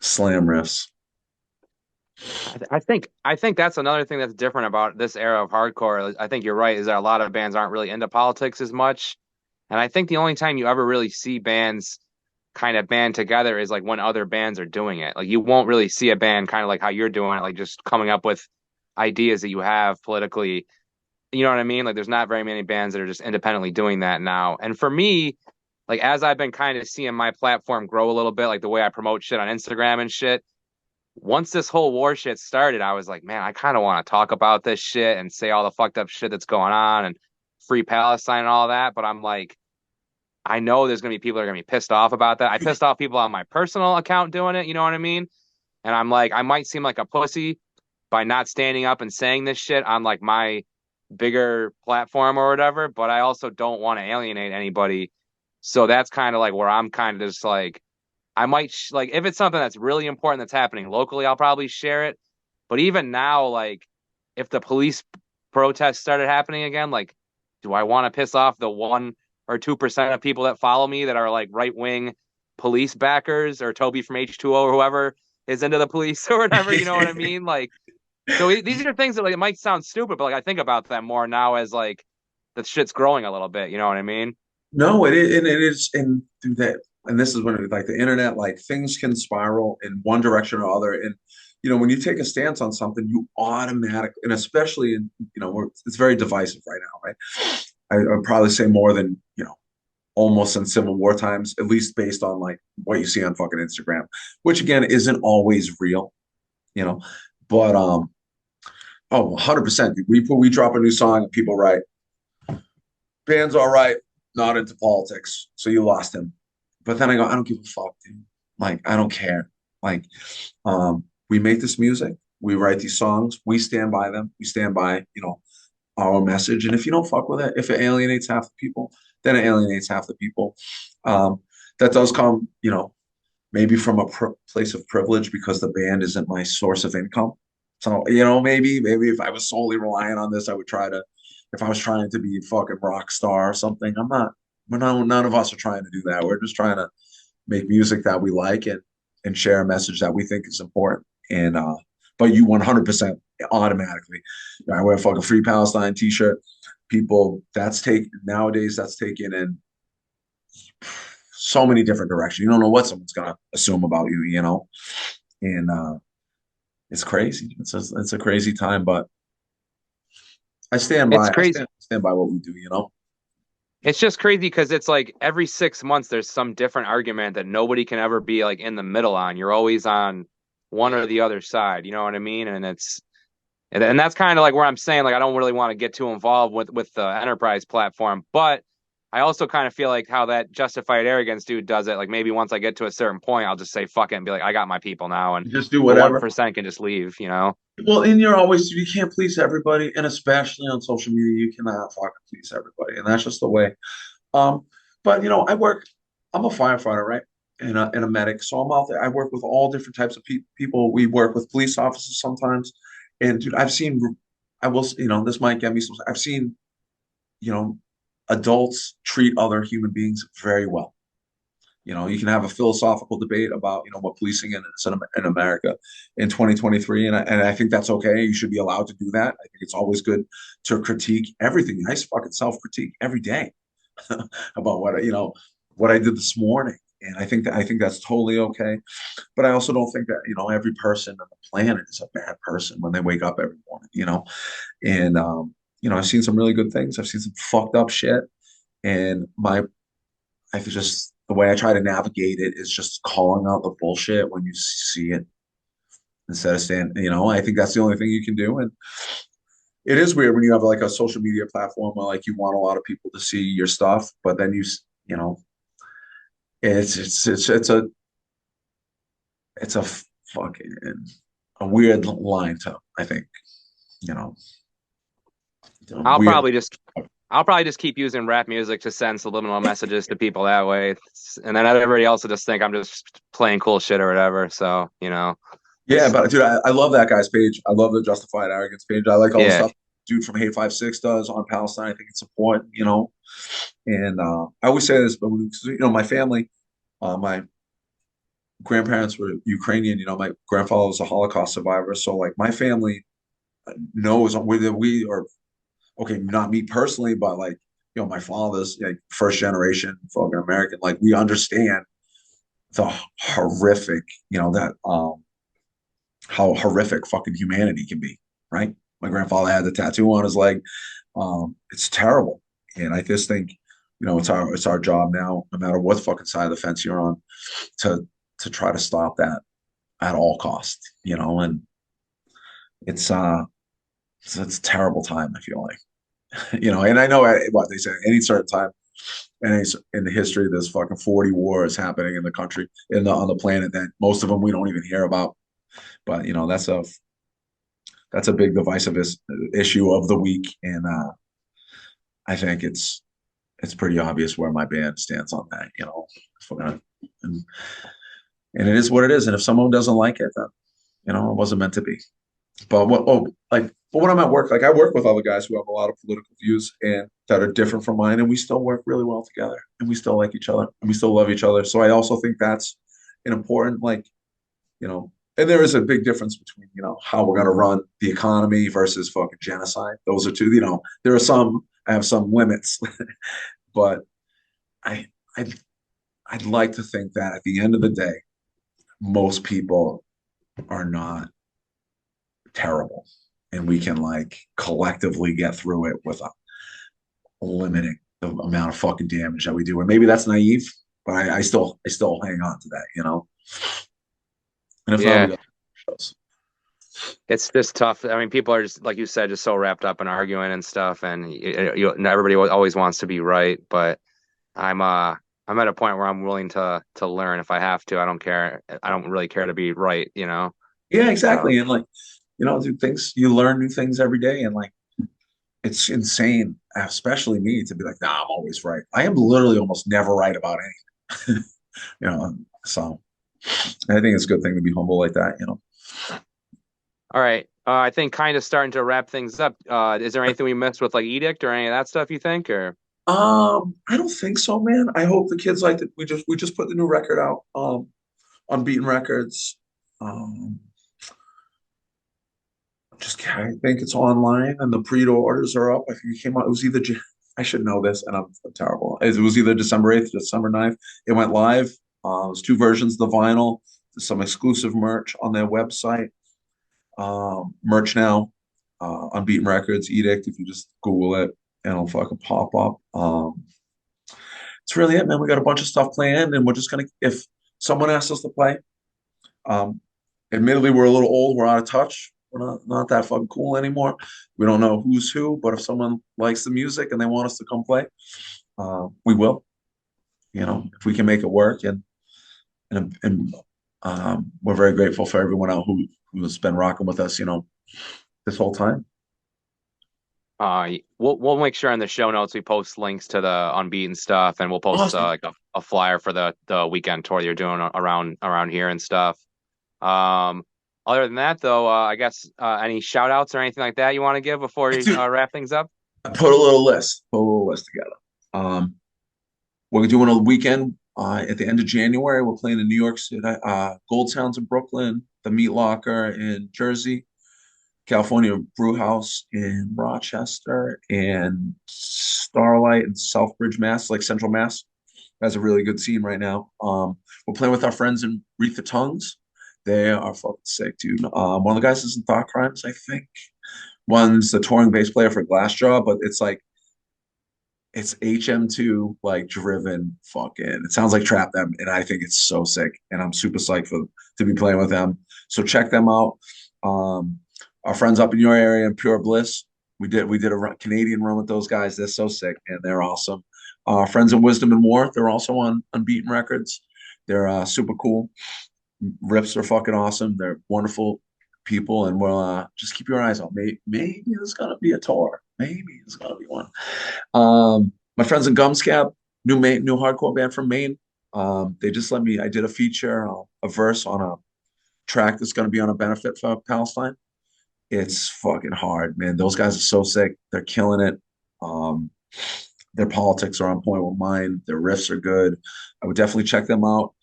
slam riffs. I think that's another thing that's different about this era of hardcore. I think you're right, is that a lot of bands aren't really into politics as much. And I think the only time you ever really see bands kind of band together is like when other bands are doing it. Like you won't really see a band kind of like how you're doing it, like just coming up with ideas that you have politically. You know what I mean? Like there's not very many bands that are just independently doing that now. And for me, like as I've been kind of seeing my platform grow a little bit, like the way I promote shit on Instagram and shit, once this whole war shit started, I was like, man, I kind of want to talk about this shit and say all the fucked up shit that's going on and free Palestine and all that. But I'm like, I know there's going to be people that are going to be pissed off about that. I pissed off people on my personal account doing it. You know what I mean? And I'm like, I might seem like a pussy by not standing up and saying this shit on like my bigger platform or whatever, but I also don't want to alienate anybody. So that's kind of like where I'm kind of just like, I might like if it's something that's really important that's happening locally, I'll probably share it. But even now, like if the police protests started happening again, like do I want to piss off the 1 or 2% of people that follow me that are like right wing police backers or Toby from H2O or whoever is into the police or whatever? You know what I mean? Like, so these are things that like it might sound stupid, but like I think about them more now as like the shit's growing a little bit. You know what I mean? No, it is, and through that, and this is when like the internet, like things can spiral in one direction or other. And when you take a stance on something, you automatically, and especially in it's very divisive right now, right? I'd probably say more than almost in Civil War times, at least based on like what you see on fucking Instagram, which again isn't always real, you know. But 100%. We drop a new song and people write, band's all right, not into politics, so you lost him. But then I go, I don't give a fuck, dude. Like, I don't care. Like, we make this music, we write these songs, we stand by them, we stand by, our message. And if you don't fuck with it, if it alienates half the people, then it alienates half the people. That does come, maybe from a place of privilege because the band isn't my source of income. So, maybe if I was solely relying on this, I would try to, if I was trying to be a fucking rock star or something, I'm not, none of us are trying to do that. We're just trying to make music that we like and share a message that we think is important. And but you 100% automatically, I wear a fucking Free Palestine t-shirt. People, that's take nowadays that's taken in so many different directions. You don't know what someone's gonna assume about you, and it's crazy. It's a crazy time, but It's I crazy. stand by what we do. It's just crazy because it's like every 6 months there's some different argument that nobody can ever be like in the middle on. You're always on one or the other side. You know what I mean? And that's kind of like where I'm saying like I don't really want to get too involved with the enterprise platform, but I also kind of feel like how that justified arrogance dude does it. Like maybe once I get to a certain point, I'll just say fuck it and be like, I got my people now, and You just do the one whatever. percent can just leave. You know? Well, and you can't please everybody, and especially on social media, you cannot fucking please everybody, and that's just the way. Um, but I'm a firefighter, right? And a medic, so I'm out there. I work with all different types of people. We work with police officers sometimes, and dude, I will, this might get me some. I've seen, you know, adults treat other human beings very well. You can have a philosophical debate about, what policing is in America in 2023. And I think that's okay. You should be allowed to do that. I think it's always good to critique everything. I fucking self-critique every day about what I did this morning. And I think that's totally okay. But I also don't think that, every person on the planet is a bad person when they wake up every morning. And, I've seen some really good things. I've seen some fucked up shit. And I just the way I try to navigate it is just calling out the bullshit when you see it instead of saying, I think that's the only thing you can do. And it is weird when you have like a social media platform where like you want a lot of people to see your stuff, but then you know, it's a fucking a weird line to, I think, you know, I'll weird. probably just I'll probably just keep using rap music to send subliminal messages to people that way, and then everybody else will just think I'm just playing cool shit or whatever. So Yeah, it's but dude, I love that guy's page. I love the Justified Arrogance page. I like all the yeah. stuff dude from Hate 56 does on Palestine. I think it's important. And I always say this, but my family, my grandparents were Ukrainian. My grandfather was a Holocaust survivor, so like my family knows whether we are okay. Not me personally, but like my father's like first generation fucking American. Like we understand the horrific, that how horrific fucking humanity can be, right? My grandfather had the tattoo on his leg. It's terrible, and I just think, it's our job now, no matter what fucking side of the fence you're on, to try to stop that at all costs. And it's it's a terrible time. I feel like, and I know what they say. Any certain time, in the history, there's fucking 40 wars happening in the country, on the planet that most of them we don't even hear about. But that's a big divisive issue of the week, and I think it's pretty obvious where my band stands on that. If we're gonna, and, and it is what it is. And if someone doesn't like it, then it wasn't meant to be. But but when I'm at work, like I work with other guys who have a lot of political views and that are different from mine, and we still work really well together, and we still like each other, and we still love each other. So I also think that's an important, like, and there is a big difference between, how we're going to run the economy versus fucking genocide. Those are two, I have some limits, but I, I, I'd like to think that at the end of the day, most people are not terrible, and we can like collectively get through it with limiting the amount of fucking damage that we do. And maybe that's naive, but I still hang on to that. And if not, we Yeah, got shows. it's just tough. I mean, people are just like you said, just so wrapped up in arguing and stuff, and everybody always wants to be right. But I'm uh I'm at a point where I'm willing to learn if I have to. I don't care. I don't really care to be right. Yeah, So exactly. And like, do things, you learn new things every day. And like, it's insane, especially me, to be like, nah, I'm always right. I am literally almost never right about anything. So I think it's a good thing to be humble like that. all right. I think kind of starting to wrap things up. Is there anything we missed with like Edict or any of that stuff you think or? I don't think so, man. I hope the kids like it. We just put the new record out, Unbeaten Records. Um, I think it's online and the pre-orders are up. I think it came out. It was either I should know this, and I'm terrible. It was either December 8th or December 9th. It went live. It was two versions of the vinyl. There's some exclusive merch on their website. Merch now, Unbeaten Records, Edict. If you just Google it, and it'll fucking pop up. It's really it, man. We got a bunch of stuff planned, and we're just gonna. If someone asks us to play, um, admittedly, we're a little old. We're out of touch. We're not that fucking cool anymore. We don't know who's who, but if someone likes the music and they want us to come play, we will. If we can make it work, and we're very grateful for everyone out who's been rocking with us, this whole time. We'll make sure in the show notes we post links to the Unbeaten stuff, and we'll post Awesome. like a flyer for the weekend tour you're doing around here and stuff. Um, Other than that, though, I guess any shout outs or anything like that you want to give before we Dude, wrap things up? I put a little list together. We're doing a weekend at the end of January. We're playing in New York City, Gold Sounds in Brooklyn, the Meat Locker in Jersey, California Brew House in Rochester, and Starlight in Southbridge, Mass, like Central Mass. That's a really good scene right now. We're playing with our friends in Wreath of Tongues. They are fucking sick, dude. One of the guys is in Thought Crimes, I think. One's the touring bass player for Glassjaw, but it's HM2 like driven fucking. It sounds like Trap Them, and I think it's so sick. And I'm super psyched to be playing with them. So check them out. Um, our friends up in your area in Pure Bliss, we did a Canadian run with those guys. They're so sick and they're awesome. Our friends in Wisdom and War, they're also on Unbeaten Records. They're super cool. Riffs are fucking awesome. They're wonderful people, and we'll just keep your eyes on. Maybe there's gonna be a tour. Maybe there's gonna be one. My friends in Gumscab, new hardcore band from Maine. They just let me. I did a feature, a verse on a track that's going to be on a benefit for Palestine. It's fucking hard, man. Those guys are so sick. They're killing it. Um, their politics are on point with mine. Their riffs are good. I would definitely check them out.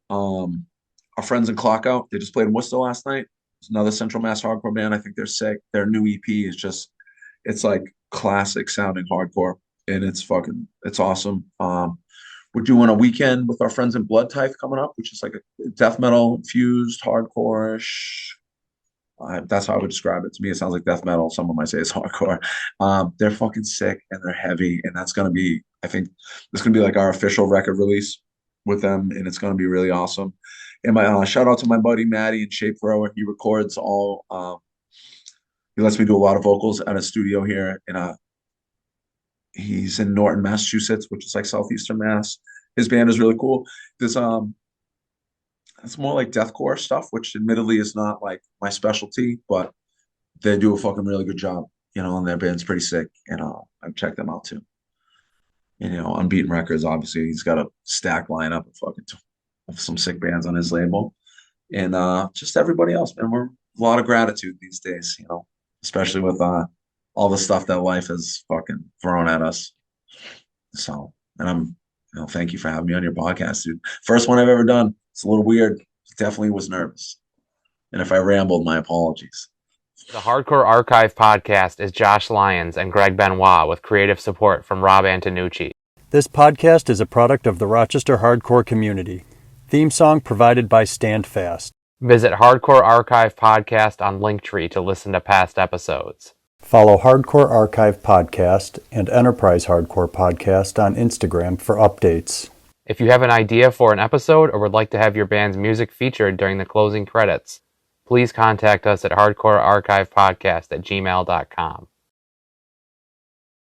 Um, our friends in Clockout, they just played in Worcester last night. It's another Central Mass hardcore band. I think they're sick. Their new EP is just, it's like classic sounding hardcore, and it's awesome. We're doing a weekend with our friends in Blood Tithe coming up, which is like a death metal infused hardcore-ish. That's how I would describe it. To me, it sounds like death metal. Someone might say it's hardcore. They're fucking sick and they're heavy, and that's gonna be. I think this gonna be like our official record release with them, and it's gonna be really awesome. And my shout out to my buddy Maddie in Shape Thrower. He records all. He lets me do a lot of vocals at a studio here, and he's in Norton, Massachusetts, which is like southeastern Mass. His band is really cool. This it's more like deathcore stuff, which admittedly is not like my specialty, but they do a fucking really good job, and their band's pretty sick, and I've checked them out too. And Unbeaten Records, obviously, he's got a stack lineup of some sick bands on his label, and just everybody else, man. We're a lot of gratitude these days, especially with all the stuff that life has fucking thrown at us. So, and thank you for having me on your podcast, dude. First one I've ever done. It's a little weird. Definitely was nervous. And if I rambled, my apologies. The Hardcore Archive podcast is Josh Lyons and Greg Benoit with creative support from Rob Antonucci. This podcast is a product of the Rochester hardcore community. Theme song provided by Stand Fast. Visit Hardcore Archive Podcast on Linktree to listen to past episodes. Follow Hardcore Archive Podcast and Enterprise Hardcore Podcast on Instagram for updates. If you have an idea for an episode or would like to have your band's music featured during the closing credits, please contact us at hardcorearchivepodcast@gmail.com.